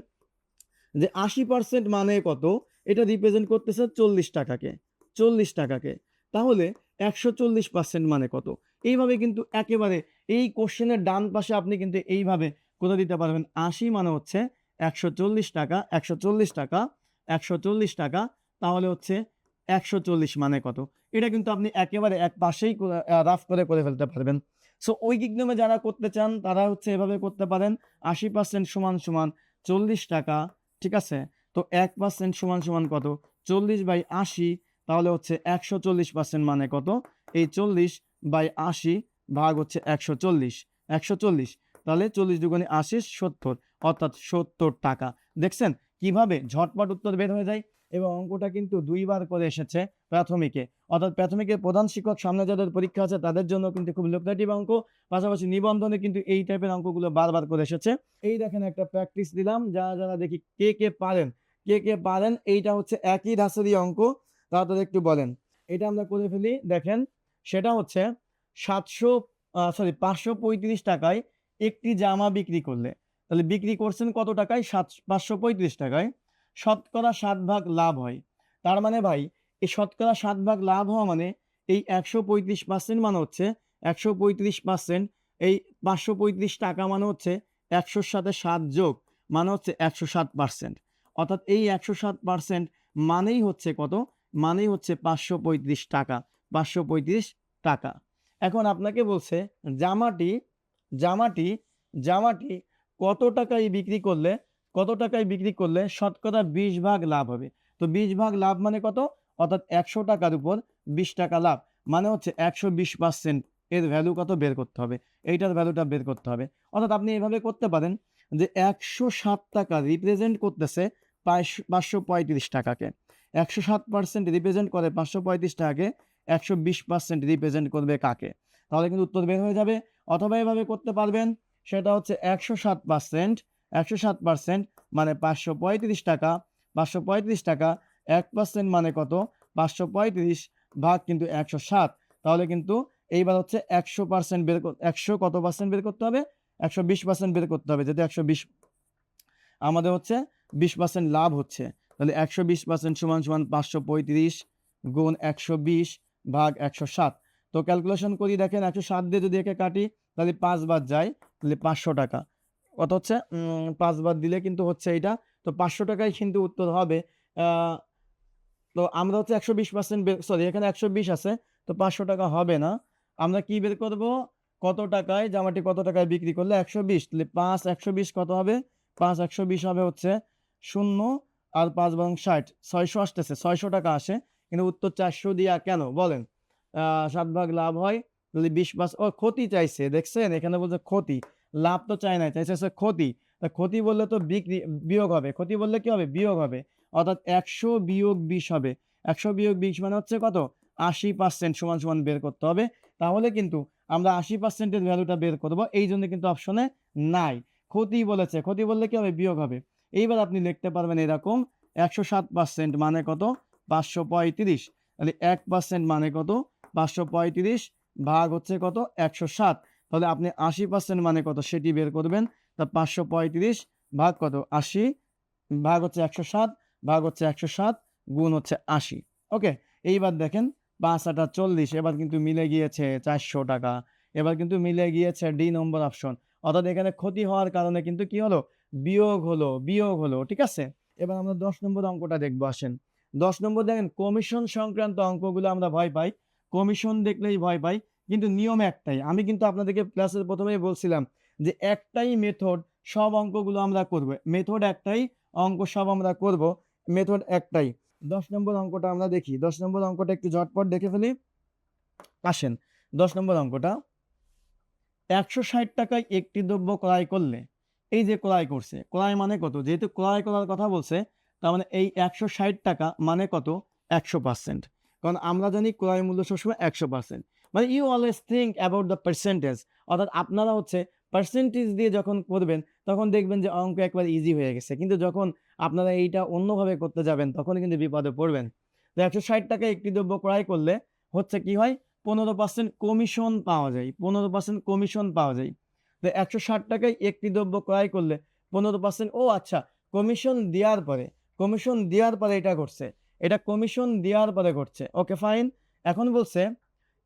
যে 80% মানে কত, এটা রিপ্রেজেন্ট করতেছে 40 টাকাকে, 40 টাকাকে। তাহলে 140% মানে কত, এইভাবে কিন্তু একেবারে এই কোশ্চেনের ডান পাশে আপনি কিন্তু এইভাবে করে দিতে পারবেন। 80 মানে হচ্ছে 140 টাকা, 140 টাকা, 140 টাকা, তাহলে হচ্ছে 140 মানে কত। এটা কিন্তু আপনি একেবারে এক পাশেই রাফ করে ফেলতে পারবেন। সো ঐকিক নিয়মে যারা করতে চান তারা হচ্ছে এভাবে করতে পারেন। 80% সমান সমান 40 টাকা, ঠিক আছে। তো 1% সমান সমান কত, 40/80, তাহলে হচ্ছে 140% মানে কত, এই 40/80 ভাগ হচ্ছে 140, 140, তাহলে 40 দুগুণে 80, 70, অর্থাৎ 70 টাকা। দেখছেন কিভাবে ঝটপট উত্তর বের হয়ে যায়। এবং অঙ্কটা কিন্তু 2 বার করে এসেছে প্রাথমিকে, অর্থাৎ প্রাথমিকের প্রধান শিক্ষক সামনে যাদের পরীক্ষা আছে তাদের জন্য কিন্তু খুব লুক্রেটিভ অঙ্ক। পাশাপাশি নিবন্ধনে কিন্তু এই টাইপের অঙ্কগুলো বারবার করে এসেছে। এই দেখেন একটা প্র্যাকটিস দিলাম, যারা দেখি কে পারেন, কে পারেন। এইটা হচ্ছে একই ধাঁচেরই অঙ্ক, তাড়াতাড়ি একটু বলেন। এটা আমরা করে ফেলি, দেখেন সেটা হচ্ছে 535 টাকায় একটি জামা বিক্রি করলে, তাহলে বিক্রি করছেন কত টাকায়, 535 টাকায়, শতকরা 7 ভাগ লাভ হয়। তার মানে ভাই এই শতকরা 7 ভাগ লাভ হওয়া মানে এই 135% মানে হচ্ছে 135%, এই 535 টাকা মানে হচ্ছে 100-র সাথে 7 যোগ, মানে হচ্ছে 107%। অর্থাৎ এই 107% মানেই হচ্ছে কত, মানেই হচ্ছে 535 টাকা, 535 টাকা। এখন আপনাকে বলছে জামাটি জামাটি জামাটি কত টাকায় বিক্রি করলে, কত টাকায় বিক্রি করলে শতকরা 20 ভাগ লাভ হবে। তো 20 ভাগ লাভ মানে কত, অর্থাৎ 100 টাকার উপর 20 টাকা লাভ, মানে হচ্ছে 120%। এর ভ্যালু কত বের করতে হবে, এইটার ভ্যালুটা বের করতে হবে। অর্থাৎ আপনি এভাবে করতে পারেন যে 107 টাকা রিপ্রেজেন্ট করতেছে 535 টাকাকে, 107% রিপ্রেজেন্ট করে 535 টাকাকে, 120% রিপ্রেজেন্ট করবে কাকে, তাহলে কিন্তু উত্তর বের হয়ে যাবে। অথবা এভাবে করতে পারবেন, সেটা হচ্ছে 107% মানে 535 টাকা, 535 টাকা, 1% মানে কত, 535 ভাগ কিন্তু 107, তাহলে কিন্তু এইবার হচ্ছে 100% বের 100 কত পার্সেন্ট বের করতে হবে, 120% বের করতে হবে। যেহেতু 120 আমাদের হচ্ছে 20% লাভ হচ্ছে, তাহলে 120% সমান সমান 535 গুণ 120 ভাগ 107। তো ক্যালকুলেশন করি, দেখেন 107 দিয়ে যদি একে কাটি তাহলে 5 বাদ যায়, তাহলে 500 টাকা। কত হচ্ছে 5 বাদ দিলে কিন্তু হচ্ছে এইটা, তো 500 টাকায় কিন্তু উত্তর হবে। তো আমরা হচ্ছে 120% সরি এখানে 120 আছে, তো 500 টাকা হবে না। আমরা কি বের করব, কত টাকায় জামাটি কত টাকায় বিক্রি করলে 120, তাহলে 5 120 কত হবে, 5 120 হবে হচ্ছে 0 আর 5 বরং 60, 600 আসতেছে, 600 টাকা আসে, কিন্তু উত্তর 400 দিয়া কেন বলেন? 7 ভাগ লাভ হয়, তাহলে 20 ও ক্ষতি চাইছে, দেখছেন এখানে বলছে ক্ষতি, লাভ তো চাই নাই, চাইছে হচ্ছে ক্ষতি। তা ক্ষতি বললে তো বিক্রি বিয়োগ হবে, ক্ষতি বললে কি হবে, বিয়োগ হবে, অর্থাৎ 100 বিয়োগ 20 হবে। 100 বিয়োগ 20 মানে হচ্ছে কত, 80% সমান সমান বের করতে হবে। তাহলে কিন্তু আমরা 80% এর ভ্যালুটা বের করব, এই জন্য কিন্তু অপশনে নাই, ক্ষতি বলেছে, ক্ষতি বললে কি হবে, বিয়োগ হবে। এইবার আপনি লিখতে পারবেন এরকম, 107% মানে কত, 535, তাহলে 1% মানে কত, 535 ভাগ হচ্ছে কত, 107, তাহলে আপনি 80% মানে কত সেটি বের করবেন। তা 535 ভাগ কত, 80 ভাগ হচ্ছে 107 ভাগ হচ্ছে 107 গুণ হচ্ছে 80। ওকে, এইবার দেখেন 5 8 40, এবার কিন্তু মিলে গিয়েছে 400 টাকা। এবার কিন্তু মিলে গিয়েছে ডি নম্বর অপশন, অর্থাৎ এখানে ক্ষতি হওয়ার কারণে কিন্তু কি হলো, বিয়োগ হলো, বিয়োগ হলো, ঠিক আছে। এবার আমরা 10 নম্বর অঙ্কটা দেখবো, আসেন। 10 নম্বর দেখেন, কমিশন সংক্রান্ত অঙ্কগুলো আমরা ভয় পাই, কমিশন দেখলেই ভয় পাই, কিন্তু নিয়ম একটাই। আমি কিন্তু আপনাদেরকে ক্লাসের প্রথমেই বলছিলাম যে একটাই মেথড, সব অঙ্কগুলো আমরা করব, মেথড একটাই, অঙ্ক সব আমরা করব, মেথড একটাই। 10 নম্বর অঙ্কটা আমরা দেখি, 10 নম্বর অঙ্কটা একটু ঝটপট দেখে ফেলি, আসেন। 10 নম্বর অঙ্কটা, 160 টাকায় একটি দ্রব্য ক্রয় করলে, এই যে ক্রয় করছে, ক্রয় মানে কত, যেহেতু ক্রয় করার কথা বলছে, তার মানে এই 160 টাকা মানে কত, 100%, কারণ আমরা জানি ক্রয় মূল্য সবসময় 100%, মানে you always think about the percentage, অর্থাৎ আপনারা হচ্ছে পার্সেন্টেজ দিয়ে যখন করবেন তখন দেখবেন যে অঙ্ক একবার ইজি হয়ে গেছে, কিন্তু যখন আপনারা এইটা অন্যভাবে করতে যাবেন তখন কিন্তু বিপদে পড়বেন। তো 160 টাকায় একটি দ্রব্য ক্রয় করলে হচ্ছে কি হয়, 15% কমিশন পাওয়া যায়, 15% কমিশন পাওয়া যায়। তো 160 টাকায় একটি দ্রব্য ক্রয় করলে 15%, ও আচ্ছা, কমিশন দেওয়ার পরে, কমিশন দেওয়ার পরে এটা করছে, এটা কমিশন দেওয়ার পরে করছে, ওকে ফাইন। এখন বলছে,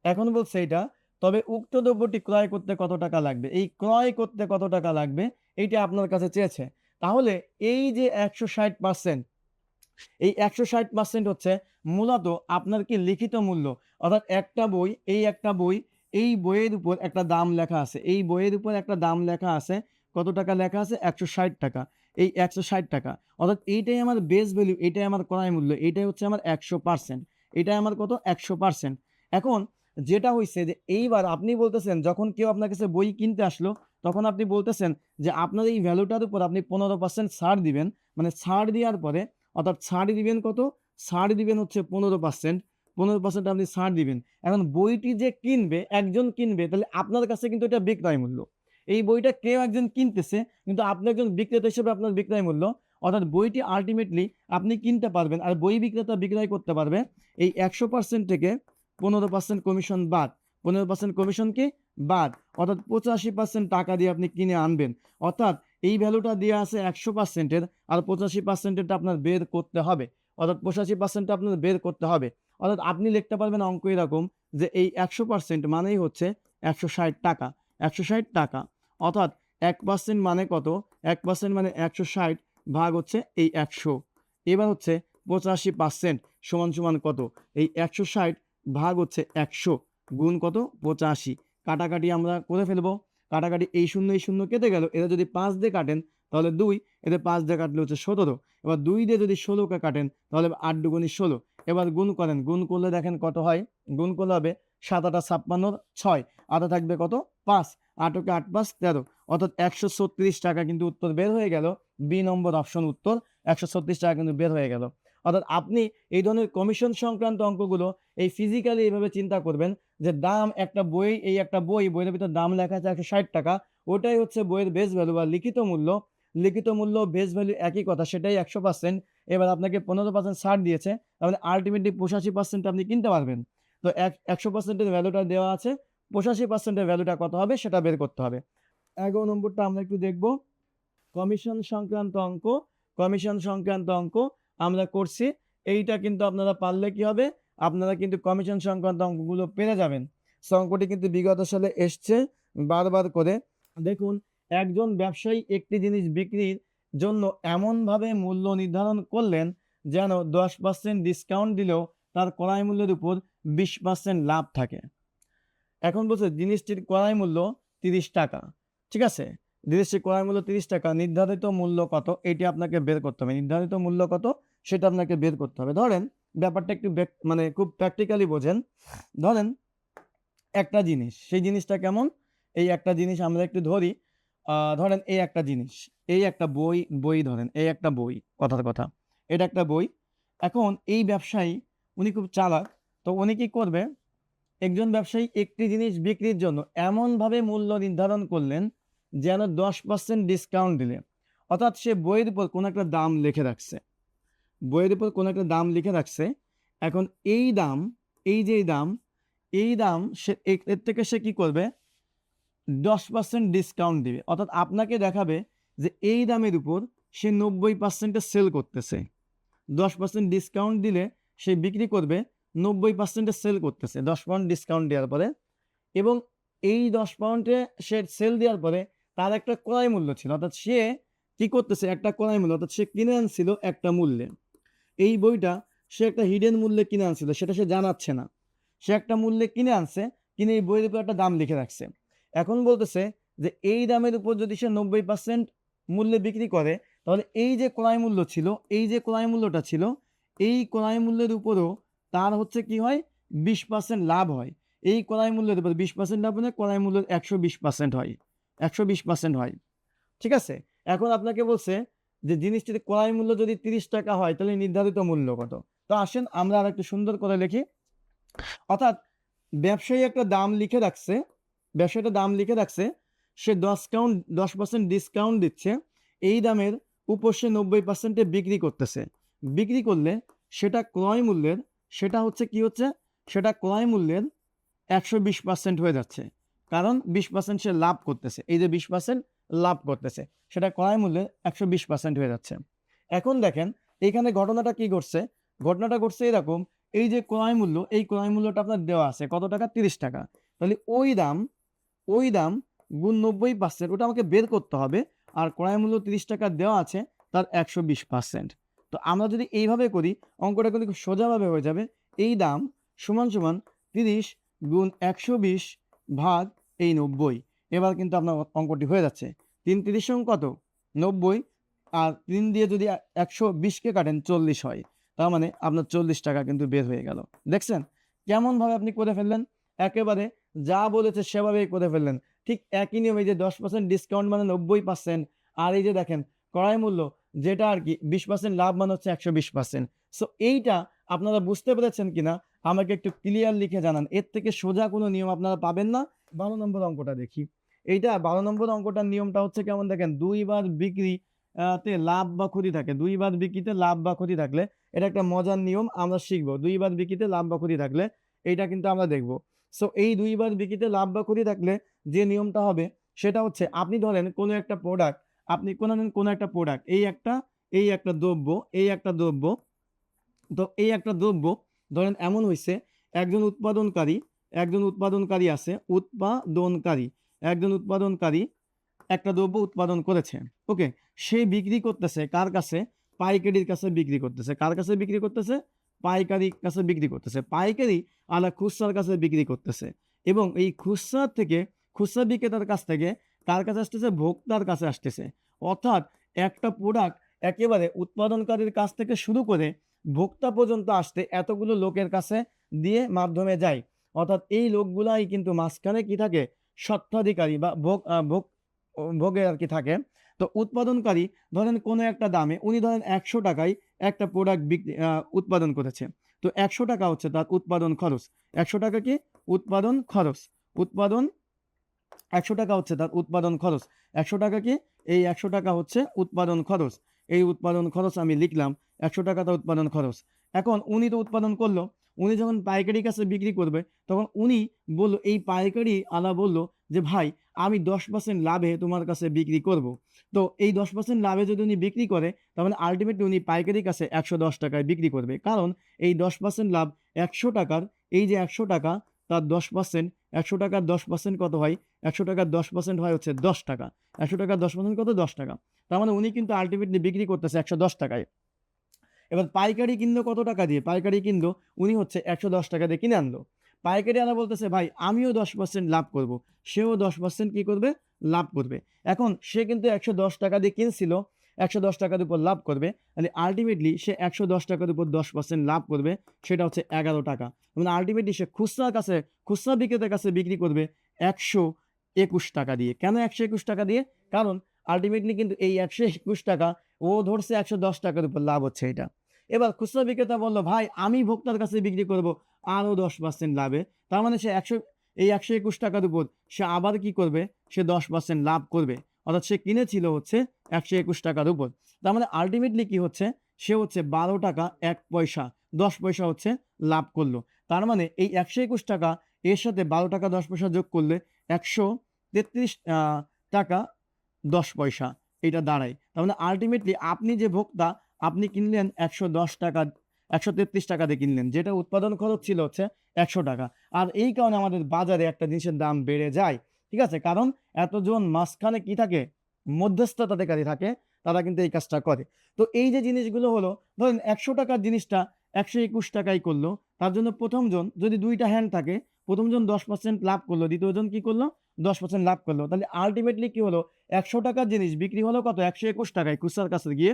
এখন বলছে এটা, তবে উক্ত দ্রব্যটি ক্রয় করতে কত টাকা লাগবে, এই ক্রয় করতে কত টাকা লাগবে এইটা আপনার কাছে চেয়েছে। তাহলে এই যে 160%, এই 160% হচ্ছে মূলত আপনার কি লিখিত মূল্য, অর্থাৎ একটা বই, এই একটা বই, এই বইয়ের উপর একটা দাম লেখা আছে, এই বইয়ের উপর একটা দাম লেখা আছে, কত টাকা লেখা আছে, 160 টাকা, এই 160 টাকা, অর্থাৎ এইটাই আমার বেস ভ্যালু, এইটাই আমার ক্রয় মূল্য, এইটাই হচ্ছে আমার 100%, এটাই আমার কত, 100%। এখন যেটা হয়েছে যে এইবার আপনি বলতেছেন, যখন কেউ আপনার কাছে বই কিনতে আসলো তখন আপনি বলতেছেন যে আপনার এই ভ্যালুটার উপর আপনি 15% ছাড় দিবেন, মানে ছাড় দেওয়ার পরে, অর্থাৎ ছাড় দিবেন কত, ছাড় দিবেন হচ্ছে 15%, 15% আপনি ছাড় দিবেন। এখন বইটি যে কিনবে, একজন কিনবে, তাহলে আপনার কাছে কিন্তু এটা বিক্রয় মূল্য, এই বইটা কেউ একজন কিনতেছে, কিন্তু আপনি একজন বিক্রেতা হিসেবে আপনার বিক্রয় মূল্য, অর্থাৎ বইটি আলটিমেটলি আপনি কিনতে পারবেন, আর বই বিক্রেতা বিক্রয় করতে পারবে এই 100% থেকে 15% কমিশন বাদ, 15% কমিশন কি বাদ, অর্থাৎ 85% টাকা দিয়ে আপনি কিনে আনবেন। অর্থাৎ এই ভ্যালুটা দেওয়া আছে 100%-এর, আর 85%-টা আপনার বের করতে হবে, অর্থাৎ 85%টা আপনার বের করতে হবে। অর্থাৎ আপনি লিখতে পারবেন অঙ্ক এরকম যে এই 100% মানেই হচ্ছে 160 টাকা, 160 টাকা, অর্থাৎ 1% মানে কত, 1% মানে 160 ভাগ হচ্ছে এই 100, এবার হচ্ছে 85% সমান সমান কত, এই 160 ভাগ হচ্ছে 100 গুণ কত, 85, কাটাকাটি আমরা করে ফেলবো, কাটাকাটি এই শূন্য কেটে গেল, এরা যদি 5 দিয়ে কাটেন তাহলে 2, এদের 5 দিয়ে কাটলে হচ্ছে 17, এবার 2 দিয়ে যদি 16কে কাটেন তাহলে 8 দুগুণী 16, এবার গুণ করেন, গুণ করলে দেখেন কত হয়, গুণ করলে হবে 7 8 56 6, আটা থাকবে কত 5, 8 কে 8 5 13, অর্থাৎ 136 টাকা কিন্তু উত্তর বের হয়ে গেল, বি নম্বর অপশন উত্তর, 136 টাকা কিন্তু বের হয়ে গেল। অর্থাৎ আপনি এই ধরনের কমিশন সংক্রান্ত অঙ্কগুলো এই ফিজিক্যালি এইভাবে চিন্তা করবেন যে দাম, একটা বই, এই একটা বই, বইয়ের ভিতর দাম লেখা আছে 160 টাকা, ওটাই হচ্ছে বইয়ের বেস ভ্যালু বা লিখিত মূল্য, লিখিত মূল্য বেস ভ্যালু একই কথা, সেটাই 100%, এবার আপনাকে 15% ছাড় দিয়েছে, তাহলে আলটিমেটলি 85% আপনি কিনতে পারবেন। তো 100%-এর ভ্যালুটা দেওয়া আছে 85%-এর ভ্যালুটা কত হবে সেটা বের করতে হবে। 11 নম্বরটা আমরা একটু দেখব। কমিশন সংক্রান্ত অঙ্ক। কমিশন সংক্রান্ত অঙ্ক আমরা করছি। এইটা কিন্তু আপনারা পারলে কি হবে, আপনারা কিন্তু কমিশন সংক্রান্ত অঙ্কগুলো পেরে যাবেন। সো অঙ্কটি কিন্তু বিগত সালে এসছে বারবার করে। দেখুন, একজন ব্যবসায়ী একটি জিনিস বিক্রির জন্য এমনভাবে মূল্য নির্ধারণ করলেন যেন 10% ডিসকাউন্ট দিলেও তার ক্রয় মূল্যের উপর 20% লাভ থাকে। এখন বলছে জিনিসটির ক্রয় মূল্য 30 টাকা। ঠিক আছে, জিনিসটির ক্রয় মূল্য 30 টাকা, নির্ধারিত মূল্য কত এটি আপনাকে বের করতে হবে। নির্ধারিত মূল্য কত সেটা আপনাকে বের করতে হবে। ধরেন ব্যাপারটা একটু মানে খুব প্র্যাকটিক্যালি বোঝেন। ধরেন একটা জিনিস, সেই জিনিসটা কেমন, এই একটা জিনিস আমরা একটু ধরি। ধরেন এই একটা জিনিস, এই একটা বই ধরেন, এই একটা বই, কথার কথা এটা একটা বই। এখন এই ব্যবসায়ী উনি খুব চালাক, তো উনি কি করবে, একজন ব্যবসায়ী একটি জিনিস বিক্রির জন্য এমনভাবে মূল্য নির্ধারণ করলেন যেন 10% ডিসকাউন্ট দিলে, অর্থাৎ সে বইয়ের উপর কোনো একটা দাম লিখে রাখছে, বইয়ের উপর কোনো একটা দাম লিখে রাখছে। এখন এই দাম, এই যে দাম, এই দাম সে এর থেকে সে কি করবে, 10% ডিসকাউন্ট দিবে। অর্থাৎ আপনাকে দেখাবে যে এই দামের উপর সে 90%-এ সেল করতেছে। 10% ডিসকাউন্ট দিলে সে বিক্রি করবে 90%-এ সেল করতেছে 10 পাউন্ড ডিসকাউন্ট দেওয়ার পরে। এবং এই 10 পাউন্ডে সে সেল দেওয়ার পরে তার একটা ক্রয় মূল্য ছিল, অর্থাৎ সে কি করতেছে, একটা ক্রয় মূল্য, অর্থাৎ সে কিনে আনছিল একটা মূল্যে। এই বইটা সে একটা হিডেন মূল্যে কিনে আনছিল, সেটা সে জানাচ্ছে না। সে একটা মূল্যে কিনে আনছে, কিনে এই বইয়ের উপর একটা দাম লিখে রাখছে। এখন বলতেছে যে এই দামের উপর যদি সে 90% মূল্যে বিক্রি করে, তাহলে এই যে ক্রয় মূল্য ছিল, এই যে ক্রয় মূল্যটা ছিল, এই ক্রয় মূল্যের উপরও তার হচ্ছে কি হয়, 20% লাভ হয়। এই ক্রয় মূল্যের উপর 20% লাভ হলে ক্রয় মূল্যের 120% হয়, 120% হয়। ঠিক আছে, এখন আপনাকে বলছে যে জিনিসটির ক্রয় মূল্য যদি 30 টাকা হয় তাহলে নির্ধারিত মূল্য কত। তো আসেন আমরা আর একটু সুন্দর করে লিখি। অর্থাৎ ব্যবসায়ী একটা দাম লিখে রাখছে, ব্যবসায়ীটা দাম লিখে রাখছে, সে 10% ডিসকাউন্ট দিচ্ছে, এই দামের উপর সে 90%-এ বিক্রি করতেছে। বিক্রি করলে সেটা ক্রয় মূল্যের, সেটা হচ্ছে কি হচ্ছে, সেটা ক্রয় মূল্যের 120% হয়ে যাচ্ছে, কারণ 20% সে লাভ করতেছে। এই যে 20% লাভ করতেছে, সেটা ক্রয় মূল্যের 120% হয়ে যাচ্ছে। এখন দেখেন এইখানে ঘটনাটা কি ঘটছে, ঘটনাটা ঘটছে এরকম, এই যে ক্রয় মূল্য, এই ক্রয় মূল্যটা আপনার দেওয়া আছে কত টাকা, 30 টাকা। তাহলে ওই দাম গুণ 90%, ওটা আমাকে বের করতে হবে। আর ক্রয় মূল্য 30 টাকা দেওয়া আছে, তার 120%। তো আমরা যদি এইভাবে করি, অঙ্কটা কিন্তু খুব সোজাভাবে হয়ে যাবে। এই দাম সমান সমান 30 গুণ 120 ভাগ এই 90। এবার কিন্তু আপনার অঙ্কটি হয়ে যাচ্ছে। 3 30 কত, 90, আর 3 দিয়ে যদি 120-কে কাটেন 40 হয়। তার মানে আপনার 40 টাকা কিন্তু বের হয়ে গেল। দেখছেন কেমনভাবে আপনি করে ফেললেন, একেবারে যা বলেছে সেভাবেই করে ফেললেন। ঠিক একই নিয়ম, এই যে 10% ডিসকাউন্ট মানে 90%, আর এই যে দেখেন ক্রয় মূল্য যেটা আর কি 20% লাভ মানে হচ্ছে 120%। সো এইটা আপনারা বুঝতে পেরেছেন কিনা আমাকে একটু ক্লিয়ার লিখে জানান। এর থেকে সোজা কোনো নিয়ম আপনারা পাবেন না। 12 নম্বর অঙ্কটা দেখি। এইটা 12 নম্বর অঙ্কটার নিয়মটা হচ্ছে কেমন দেখেন, দুইবার বিক্রি তে লাভ বা ক্ষতি থাকে, দুইবার বিক্রিতে লাভ বা ক্ষতি থাকলে, এটা একটা মজার নিয়ম, আমরা শিখবো। দুইবার বিক্রিতে লাভ বা ক্ষতি থাকলে এইটা কিন্তু আমরা দেখবো। সো এই দুইবার বিক্রিতে লাভ বা ক্ষতি থাকলে যে নিয়মটা হবে সেটা হচ্ছে, আপনি ধরেন কোনো একটা প্রোডাক্ট, আপনি কোনো একটা প্রোডাক্ট, এই একটা দ্রব্য, এই একটা দ্রব্য, তো এই একটা দ্রব্য ধরেন এমন হয়েছে, একজন উৎপাদনকারী, আছে, একজন উৎপাদনকারী একটা দ্রব্য উৎপাদন করেছে। ওকে, সে বিক্রি করতেছে কার কাছে, পাইকারির কাছে বিক্রি করতেছে। কার কাছে বিক্রি করতেছে, পাইকারির কাছে বিক্রি করতেছে। পাইকারি আর খুচরার কাছে বিক্রি করতেছে। এবং এই খুচরা বিক্রেতার কাছ থেকে কার কাছে আসতেছে, ভোক্তার কাছে আসতেছে। অর্থাৎ একটা প্রোডাক্ট একেবারে উৎপাদনকারীর কাছ থেকে শুরু করে ভোক্তা পর্যন্ত আসতে এতগুলো লোকের কাছে দিয়ে মাধ্যমে যায়। অর্থাৎ এই লোকগুলাই কিন্তু মাঝখানে কি থাকে, স্বত্বাধিকারী বা ভোগে আর কি থাকে। তো উৎপাদনকারী ধরেন কোনো একটা দামে, উনি ধরেন 100 টাকায় একটা প্রোডাক্ট উৎপাদন করেছে। তো 100 টাকা হচ্ছে তার উৎপাদন খরচ। 100 টাকা কি উৎপাদন খরচ, উৎপাদন 100 টাকা হচ্ছে তার উৎপাদন খরচ। 100 টাকা কি, এই 100 টাকা হচ্ছে উৎপাদন খরচ। এই উৎপাদন খরচ আমি লিখলাম, 100 টাকা তার উৎপাদন খরচ। এখন উনি তো উৎপাদন করলো, উনি যখন পাইকারি কাছে বিক্রি করবে তখন উনি বললো, এই পাইকারি আলা বললো যে ভাই আমি 10% লাভে তোমার কাছে বিক্রি করব। তো এই 10% লাভে যদি উনি বিক্রি করে তাহলে আলটিমেটলি উনি পাইকারি কাছে 110 টাকায় বিক্রি করবে, কারণ এই 10% লাভ 100 টাকার, এই যে 100 টাকা তার 10%, 100 টাকার 10% কত হয়, 100 টাকার 10% হয় হচ্ছে 10 টাকা, 100 টাকার 10% কত, 10 টাকা। তার মানে উনি কিন্তু আলটিমেটলি বিক্রি করতেছে 110 টাকায়। এবার পাইকারি কিনলো কত টাকা দিয়ে, পাইকারি কিনলো উনি হচ্ছে 110 টাকা দিয়ে কিনে আনলো। পাইকারি আনা বলতেছে ভাই আমিও 10% লাভ করব, সেও 10% কি করবে, লাভ করবে। এখন সে কিন্তু 110 টাকা দিয়ে কিনছিল, 110 টাকার উপর লাভ করবে, তাহলে আলটিমেটলি সে 110 টাকার উপর 10% লাভ করবে, সেটা হচ্ছে 11 টাকা। মানে আলটিমেটলি সে খুচরা বিক্রেতার কাছে বিক্রি করবে 121 টাকা দিয়ে। কেন 121 টাকা দিয়ে? কারণ আলটিমেটলি কিন্তু এই 121 টাকা ও ধরছে 110 টাকার উপর লাভ হচ্ছে এটা। এবার খুচরা বিক্রেতা বলল ভাই আমি ভোক্তার কাছে বিক্রি করব আরও 10% লাভে। তার মানে সে 121 টাকার উপর সে আবার কি করবে, সে 10% লাভ করবে। অর্থাৎ সে কিনেছিল হচ্ছে 121 টাকার উপর। তার মানে আলটিমেটলি কি হচ্ছে, সে হচ্ছে 12 টাকা 1 পয়সা 10 পয়সা হচ্ছে লাভ করলো। তার মানে এই 121 টাকা এর সাথে 12 টাকা 10 পয়সা যোগ করলে 133 টাকা 10 পয়সা এটা দাঁড়ায়। তার মানে আলটিমেটলি আপনি যে ভোক্তা, আপনি কিনলেন 110 টাকা, 133 টাকা দিয়ে কিনলেন, যেটা উৎপাদন খরচ ছিল হচ্ছে 100 টাকা। আর এই কারণে আমাদের বাজারে একটা জিনিসের দাম বেড়ে যায়। ঠিক আছে? কারণ এতজন মাঝখানে কি থাকে, মধ্যস্থতাকারী থাকে, তারা কিন্তু এই কাজটা করে। তো এই যে জিনিসগুলো হলো, ধরেন 100 টাকার জিনিসটা 121 টাকায় করলো, তার জন্য প্রথমজন যদি 2টা হ্যান্ড থাকে, প্রথমজন 10% লাভ করলো, দ্বিতীয়জন কি করলো, 10% লাভ করলো। তাহলে আলটিমেটলি কি হলো, 100 টাকার জিনিস বিক্রি হলো কত, 121 টাকায় খুচরার কাছে গিয়ে।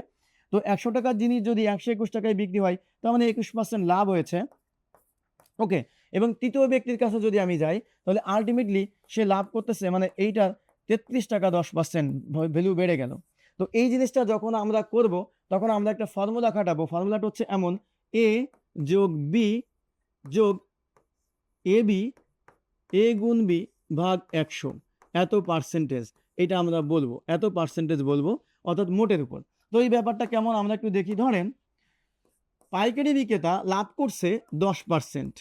তো 100 টাকার জিনিস যদি 121 টাকায় বিক্রি হয় তার মানে 21% লাভ হয়েছে। ওকে, এবং তৃতীয় ব্যক্তির কাছে যদি আমি যাই তাহলে আলটিমেটলি সে লাভ করতেছে, মানে এইটার 33 টাকা 10% ভ্যালু বেড়ে গেল। তো এই জিনিসটা যখন আমরা করব তখন আমরা একটা ফর্মুলা খাটাবো। ফর্মুলাটা হচ্ছে এমন, এ যোগ বি যোগ এ বি, এ গুণ বি ভাগ 100 এত পার্সেন্টেজ, এটা আমরা বলবো, এত পার্সেন্টেজ বলবো, অর্থাৎ মোটের উপর। তো এই ব্যাপারটা কেমন আমরা একটু দেখি। ধরেন পাইকারি বিক্রেতা লাভ করছে 10%,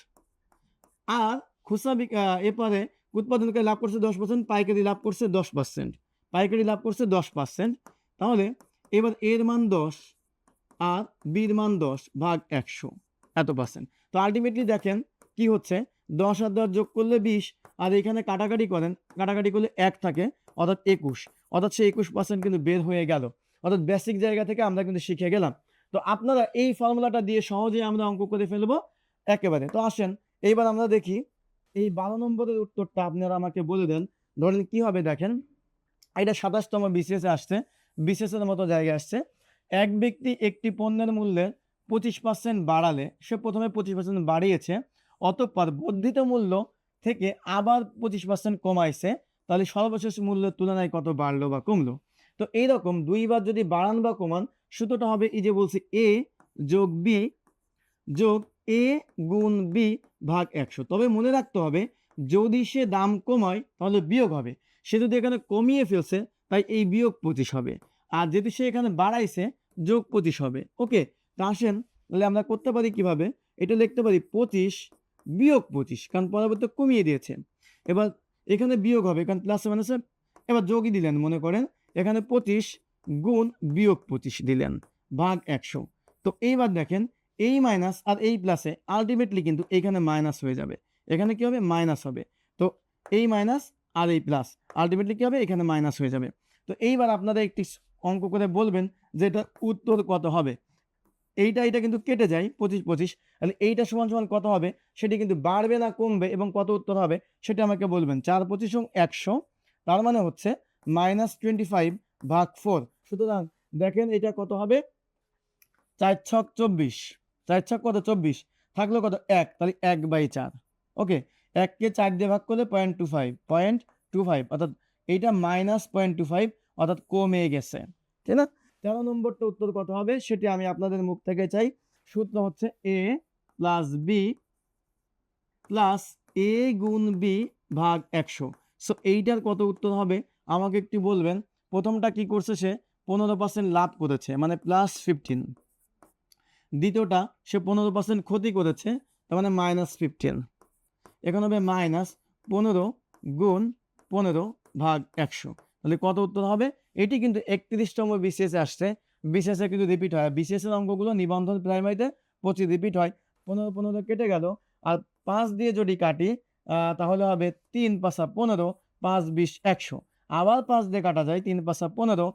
আর খুচরা এরপরে উৎপাদনকারী লাভ করছে 10%, পাইকারি লাভ করছে 10%, পাইকারি লাভ করছে 10%। তাহলে এবার এর মান 10 আর বির মান 10 ভাগ 100 এত পার্সেন্ট। তো আলটিমেটলি দেখেন কি হচ্ছে, 10 আর 10 যোগ করলে 20, আর এখানে কাটাকাটি করেন, কাটাকাটি করলে 1 থাকে, অর্থাৎ 21, অর্থাৎ সে 21% কিন্তু বের হয়ে গেল। অর্থাৎ বেসিক জায়গা থেকে আমরা কিন্তু শিখে গেলাম। তো আপনারা এই ফর্মুলাটা দিয়ে সহজেই আমরা অঙ্ক করে ফেলবো একেবারে। তো আসেন এইবার আমরা দেখি এই 12 নম্বরের উত্তরটা আপনারা আমাকে বলে দেন। ধরেন কি হবে দেখেন, এটা 27তম বিসিএস আসছে, বিসিএস এর মতো জায়গায় আসছে। এক ব্যক্তি একটি পণ্যের মূল্যে 25% বাড়ালে, সে প্রথমে 25% বাড়িয়েছে, অতঃপর বর্ধিত মূল্য থেকে আবার 25% কমাইছে, তাহলে সর্বশেষ মূল্যের তুলনায় কত বাড়লো বা কমলো। তো এইরকম দুইবার যদি বাড়ান বা কমান, সূত্রটা হবে এই যে বলছি, এ যোগ বি যোগ এ গুণ বি ভাগ 100। তবে মনে রাখতে হবে যদি সে দাম কমায় তাহলে বিয়োগ হবে, সে যদি এখানে কমিয়ে ফেলছে তাই এই বিয়োগ 25 হবে, আর যদি সে এখানে বাড়াইছে যোগ 25 হবে। ওকে, তা আসেন তাহলে আমরা করতে পারি কিভাবে, এটা লিখতে পারি 25 বিয়োগ 25, কারণ পরবর্তী কমিয়ে দিয়েছে। এবার এখানে বিয়োগ হবে কারণ প্লাস মাইনাসে, এবার যোগই দিলেন, মনে করেন এখানে 25 গুণ বিয়োগ 25 দিলেন ভাগ 100। তো এইবার দেখেন এই মাইনাস আর এই প্লাসে আলটিমেটলি কিন্তু এখানে মাইনাস হয়ে যাবে, এখানে কি হবে, মাইনাস হবে। তো এই মাইনাস আর এই প্লাস আলটিমেটলি কি হবে, এখানে মাইনাস হয়ে যাবে। তো এইবার আপনারা একটি অঙ্ক করে বলবেন যে এটা উত্তর কত হবে। এটা কিন্তু কেটে যায় 25 25, তাহলে এইটা সমান সমান কত হবে, সেটি কিন্তু বাড়বে না কমবে, এবং কত উত্তর হবে সেটা আমাকে বলবেন। 4 25 100, তার মানে হচ্ছে -25 ভাগ 4। সুতরাং দেখেন এটা কত হবে, 4 ছক 24, 4 ছক কত 24, থাকলো কত 1, তাহলে 1/4। ওকে, 1 কে 4 দিয়ে ভাগ করলে 0.25, অর্থাৎ এইটা -0.25, অর্থাৎ কমে গেছে, তাই না? 13 নম্বরটা উত্তর কত হবে সেটি আমি আপনাদের মুখ থেকে চাই। সূত্র হচ্ছে এ প্লাস বি প্লাস এ গুণ বি ভাগ 100। সো এইটার কত উত্তর হবে আমাকে একটু বলবেন। প্রথমটা কি করছে, সে 15% লাভ করেছে মানে +15, দ্বিতীয়টা সে 15% ক্ষতি করেছে তার মানে -15। এখন হবে -15 গুণ 15 ভাগ 100, তাহলে কত উত্তর হবে? এটি কিন্তু 31তম বিসিএসে আসছে, বিসিএসে কিন্তু রিপিট হয়। বিসিএস এর অঙ্কগুলো নিবন্ধন প্রাইমারিতে 25 রিপিট হয়। 15 15 কেটে গেল, আর 5 দিয়ে যদি কাটি তাহলে হবে 3 5 15, 5 20 100। আবার 5 দিয়ে কাটা যায়, 3 5 15,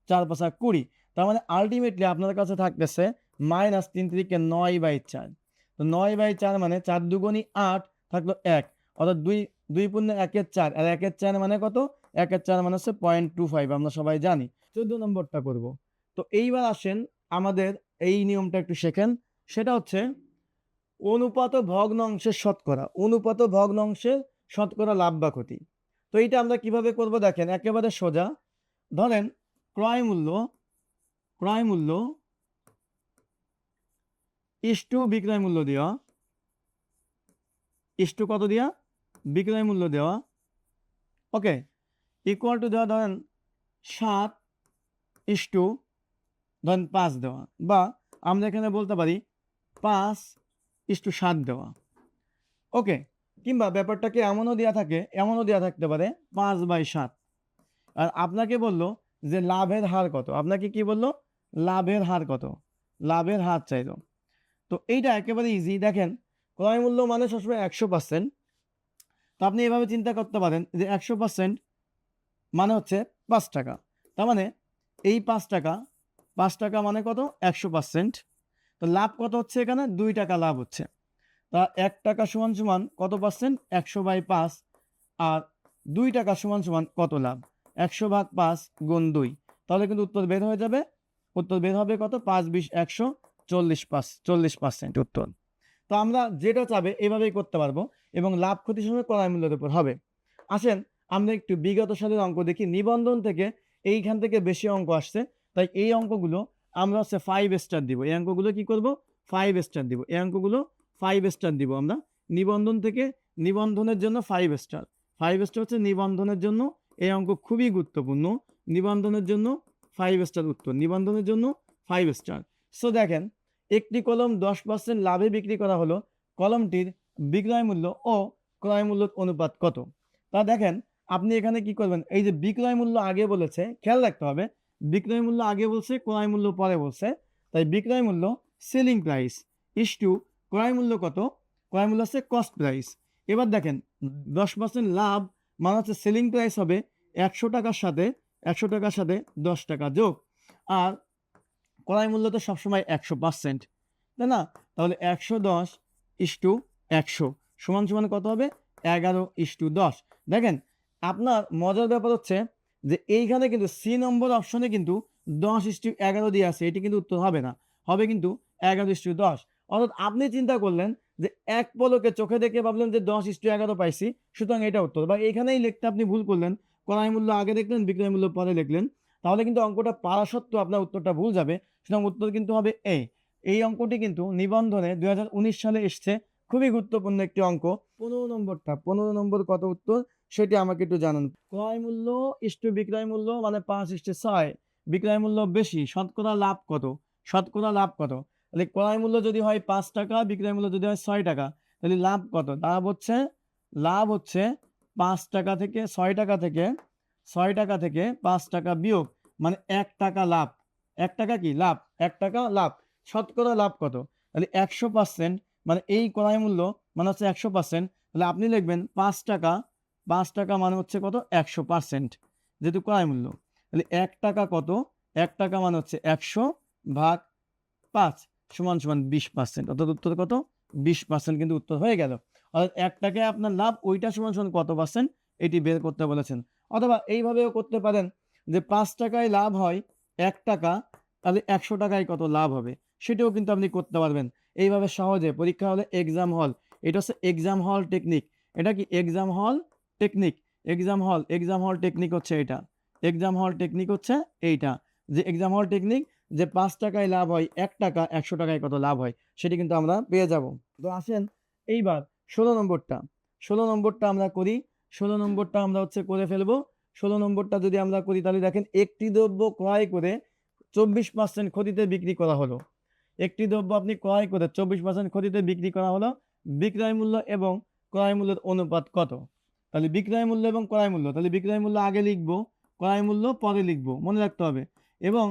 4 5 20। তার মানে আলটিমেটলি আপনার কাছে থাকতেছে -3 3 9/4। তো 9/4 মানে 4 দুগুণী 8, থাকলো 1, অর্থাৎ 2 2 পূর্ণ 1 4, আর 1 4 মানে কত? 1 4 মানে হচ্ছে 0.25, আমরা সবাই জানি। 14 নম্বরটা করব। তো এইবার আসেন আমাদের এই নিয়মটা একটু শেখেন। সেটা হচ্ছে অনুপাত ও ভগ্নাংশের শতকরা। অনুপাত ও ভগ্নাংশের শতকরা লাভ বা ক্ষতি। তো এইটা আমরা কিভাবে করব দেখেন, একেবারে সোজা। ধরেন ক্রয় মূল্য ইস্টু বিক্রয় মূল্য দেওয়া, ইস্টু কত দেওয়া? বিক্রয় মূল্য দেওয়া। ওকে, ইকুয়াল টু দেওয়া ধরেন 7 ইস্টু ধরেন 5 দেওয়া, বা আমরা এখানে বলতে পারি 5:7 দেওয়া। ওকে, কিংবা ব্যাপারটাকে এমনও দেওয়া থাকে, এমনও দেওয়া থাকতে পারে 5/7। আর আপনাকে বললো যে লাভের হার কত, আপনাকে কি বললো? লাভের হার কত, লাভের হার চাইলো। তো এইটা একেবারে ইজি। দেখেন, ক্রয় মূল্য মানে সবসময় 100%। তো আপনি এভাবে চিন্তা করতে পারেন যে 100% মানে হচ্ছে 5 টাকা। তার মানে এই 5 টাকা মানে কত? 100%। তো লাভ কত হচ্ছে এখানে? 2 টাকা লাভ হচ্ছে। তা 1 টাকা সমান সমান কত পার্সেন্ট? 100/5। আর 2 টাকা সমান সমান কত লাভ? 100/5 গুণ 2। তাহলে কিন্তু উত্তর বের হয়ে যাবে। উত্তর বের হবে কত? 5 20 100, 40% উত্তর। তো আমরা যেটা চাবে এভাবেই করতে পারবো, এবং লাভ ক্ষতি সময় ক্রয় মূল্যের উপর হবে। আসেন আমরা একটু বিগত সালের অঙ্ক দেখি। নিবন্ধন থেকে এইখান থেকে বেশি অঙ্ক আসছে, তাই এই অঙ্কগুলো আমরা হচ্ছে 5 স্টার দিব। এই অঙ্কগুলো কি করব? 5 স্টার দিব। এই অঙ্কগুলো 5 স্টার দিব আমরা নিবন্ধন থেকে। নিবন্ধনের জন্য 5 স্টার। 5 স্টার হচ্ছে নিবন্ধনের জন্য। এই অঙ্ক খুবই গুরুত্বপূর্ণ। নিবন্ধনের জন্য 5 স্টার উত্তর, নিবন্ধনের জন্য 5 স্টার। সো দেখেন, একটি কলম 10% লাভে বিক্রি করা হলো। কলমটির বিক্রয় মূল্য ও ক্রয় মূল্যের অনুপাত কত? তা দেখেন, আপনি এখানে কি করবেন? এই যে বিক্রয় মূল্য আগে বলেছে, খেয়াল রাখতে হবে, বিক্রয় মূল্য আগে বলছে, ক্রয় মূল্য পরে বলছে। তাই বিক্রয় মূল্য সেলিং প্রাইস ইস্টু ক্রয় মূল্য কত? ক্রয় মূল্য হচ্ছে কস্ট প্রাইস। এবার দেখেন, 10% লাভ মানে হচ্ছে সেলিং প্রাইস হবে 100 টাকার সাথে 10 টাকা যোগ, আর ক্রয় মূল্য তো সবসময় 100%, তাই না? তাহলে 110:100 সমান সমান কত হবে? 11:10। দেখেন, আপনার মজার ব্যাপার হচ্ছে যে এইখানে কিন্তু সি নম্বর অপশনে কিন্তু 10:11 দিয়ে আছে, এটি কিন্তু উত্তর হবে না, হবে কিন্তু 11:10। অর্থাৎ আপনি চিন্তা করলেন যে এক পলকে চোখে দেখে ভাবলেন যে 10:11 পাইছি, সুতরাং এটা উত্তর, বা এইখানেই লিখতে আপনি ভুল করলেন। ক্রয় মূল্য আগে দেখলেন, বিক্রয় মূল্য পরে লিখলেন, তাহলে কিন্তু অঙ্কটা পারা সত্ত্বেও আপনার উত্তরটা ভুল যাবে। সুতরাং উত্তর কিন্তু হবে এ। এই অঙ্কটি কিন্তু নিবন্ধনে 2019 সালে এসছে, খুবই গুরুত্বপূর্ণ একটি অঙ্ক। 15 নম্বরটা, 15 নম্বর কত উত্তর সেটি আমাকে একটু জানান। ক্রয় মূল্য ইস্টু বিক্রয় মূল্য মানে 5:6, বিক্রয় মূল্য বেশি, শতকরা লাভ কত? শতকরা লাভ কত? তাহলে ক্রয় মূল্য যদি হয় 5 টাকা, বিক্রয় মূল্য যদি হয় 6 টাকা, তাহলে লাভ কত? লাভ হচ্ছে 5 টাকা থেকে 6 টাকা থেকে 6 টাকা থেকে 5 টাকা বিয়োগ, মানে 1 টাকা লাভ। 1 টাকা কি লাভ? 1 টাকা লাভ। শতকরা লাভ কত? তাহলে 100%, মানে এই ক্রয় মূল্য মানে হচ্ছে 100%। তাহলে আপনি লিখবেন 5 টাকা, 5 টাকা মানে হচ্ছে কত? 100%, যেহেতু ক্রয় মূল্য। তাহলে 1 টাকা কত? 1 টাকা মানে হচ্ছে 100/5 সমান সমান 20%, অর্থাৎ উত্তর কত? 20% কিন্তু উত্তর হয়ে গেল। অর্থাৎ 1 টাকায় আপনার লাভ, ওইটা সমান সমান কত পার্সেন্ট, এটি বের করতে বলেছেন। অথবা এইভাবেও করতে পারেন যে 5 টাকায় লাভ হয় 1 টাকা, তাহলে 100 টাকায় কত লাভ হবে, সেটাও কিন্তু আপনি করতে পারবেন এইভাবে সহজে। পরীক্ষা হলে এক্সাম হল, এটা হচ্ছে এক্সাম হল টেকনিক। এটা কি এক্সাম হল টেকনিক? এক্সাম হল টেকনিক হচ্ছে এটা। এক্সাম হল টেকনিক হচ্ছে এইটা, যে এক্সাম হল টেকনিক, যে 5 টাকায় লাভ হয় 1 টাকা, 100 টাকায় কত লাভ হয় সেটি কিন্তু আমরা পেয়ে যাব। তো আসেন এইবার 16 নম্বরটা, 16 নম্বরটা আমরা করি। 16 নম্বরটা আমরা হচ্ছে করে ফেলবো। 16 নম্বরটা যদি আমরা করি তাহলে দেখেন, একটি দ্রব্য ক্রয় করে 24% ক্ষতিতে বিক্রি করা হলো। একটি দ্রব্য আপনি ক্রয় করে 24% ক্ষতিতে বিক্রি করা হলো, বিক্রয় মূল্য এবং ক্রয় মূল্যের অনুপাত কত। তাহলে বিক্রয় মূল্য এবং ক্রয় মূল্য, তাহলে বিক্রয় মূল্য আগে লিখবো, ক্রয় মূল্য পরে লিখবো, মনে রাখতে হবে। এবং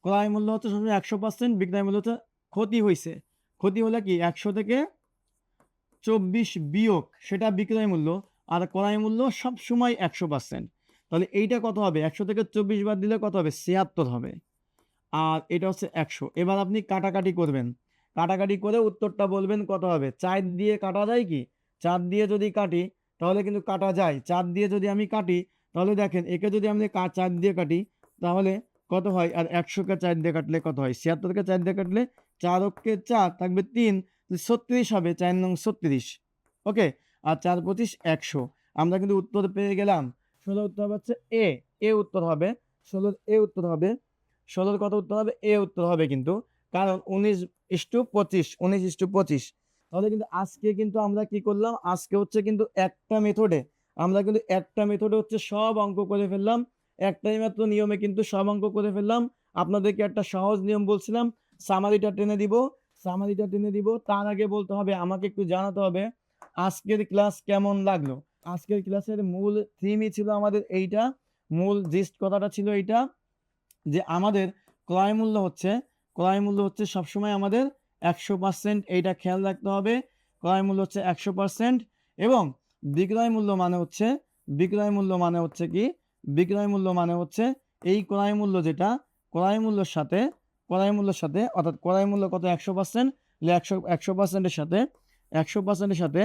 ক্রয় মূল্য হচ্ছে সবসময় 100%, বিক্রয় মূল্য হচ্ছে ক্ষতি হয়েছে, ক্ষতি হলে কি 100 থেকে 24 বিয়োগ সেটা বিক্রয় মূল্য, আর ক্রয় মূল্য সবসময় 100%। তাহলে এইটা কত হবে, 100 থেকে 24 বাদ দিলে কত হবে, 76 হবে। আর এটা হচ্ছে 100। এবার আপনি কাটাকাটি করবেন, কাটাকাটি করে উত্তরটা বলবেন কত হবে। 4 দিয়ে কাটা যায় কি, 4 দিয়ে যদি কাটি তাহলে কিন্তু কাটা যায়। 4 দিয়ে যদি আমি কাটি তাহলে দেখেন, একে যদি আমি 4 দিয়ে কাটি তাহলে কত হয়, আর 100কে 4 দিয়ে কাটলে কত হয়, 76কে 4 দিয়ে কাটলে 4 অক্ষে 4 থাকবে 3, 36 হবে, 4 নং 36। ওকে, আর 4 25 100। আমরা কিন্তু উত্তর পেয়ে গেলাম। 16 উত্তর হচ্ছে এ, এ উত্তর হবে 16, এ উত্তর হবে 16। কত উত্তর হবে, এ উত্তর হবে কিন্তু, কারণ 19:25, 19:25। তাহলে কিন্তু আজকে কিন্তু আমরা কি করলাম, আজকে হচ্ছে কিন্তু একটা মেথডে, আমরা কিন্তু একটা মেথডে হচ্ছে সব অঙ্ক করে ফেললাম, একটাই মাত্র নিয়মে কিন্তু সব অঙ্ক করে ফেললাম। আপনাদেরকে একটা সহজ নিয়ম বলছিলাম, সামারিটা টেনে দিব, সামারিটা টেনে দিব। তার আগে বলতে হবে, আমাকে একটু জানাতে হবে আজকের ক্লাস কেমন লাগলো। আজকের ক্লাসের মূল থিমই ছিল আমাদের এইটা, মূল জিস্ট কথাটা ছিল এইটা, যে আমাদের ক্রয় মূল্য হচ্ছে, ক্রয় মূল্য হচ্ছে সবসময় আমাদের 100%, এইটা খেয়াল রাখতে হবে। ক্রয় মূল্য হচ্ছে 100%। এবং বিক্রয় মূল্য মানে হচ্ছে, বিক্রয় মূল্য মানে হচ্ছে কি, বিক্রয় মূল্য মানে হচ্ছে এই ক্রয় মূল্য যেটা, ক্রয় মূল্যের সাথে, ক্রয় মূল্যের সাথে, অর্থাৎ ক্রয় মূল্য কত 100%, 100%-এর সাথে, 100%-এর সাথে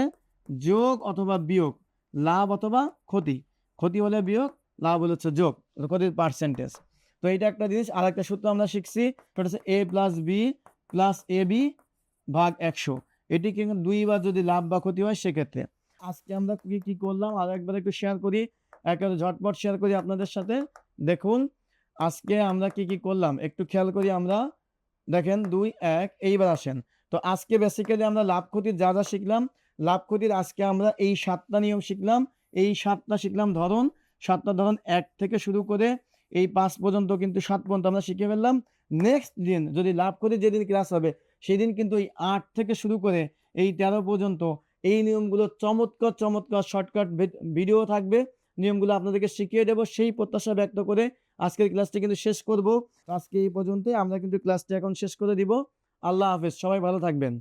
যোগ অথবা বিয়োগ, লাভ অথবা ক্ষতি, ক্ষতি হলে বিয়োগ, লাভ হলে হচ্ছে যোগ, ক্ষতির পার্সেন্টেজ। তো এইটা একটা জিনিস। আর একটা সূত্র আমরা শিখছি, সেটা হচ্ছে a plus B plus A B ভাগ 100। এটি কিন্তু দুইবার যদি লাভ বা ক্ষতি হয় সেক্ষেত্রে। আজকে আমরা কি কি করলাম আর একবার একটু শেয়ার করি, একেবারে ঝটপট শেয়ার করি আপনাদের সাথে। দেখুন আজকে আমরা কি কি করলাম একটু খেয়াল করি আমরা। দেখেন 2 1, এইবার আসেন। তো আজকে বেসিক্যালি আমরা লাভ ক্ষতির যা যা শিখলাম, লাভ ক্ষতির আজকে আমরা এই 7টা নিয়ম শিখলাম, এই 7টা শিখলাম ধরন, 7টা ধরন 1 থেকে শুরু করে এই 5 পর্যন্ত কিন্তু 7 পর্যন্ত আমরা শিখে ফেললাম। নেক্সট দিন যদি লাভ ক্ষতির যেদিন ক্লাস হবে সেদিন কিন্তু এই 8 থেকে শুরু করে এই 13 পর্যন্ত এই নিয়মগুলো চমৎকার চমৎকার শর্টকাট ভিডিও থাকবে, নিয়মগুলো আপনাদেরকে শিখিয়ে দেবো সেই প্রত্যাশা ব্যক্ত করে আজকের ক্লাসটি কিন্তু শেষ করব। আজকে এই পর্যন্তই, আমরা কিন্তু ক্লাসটি এখন শেষ করে দিব। আল্লাহ হাফেজ, সবাই ভালো থাকবেন।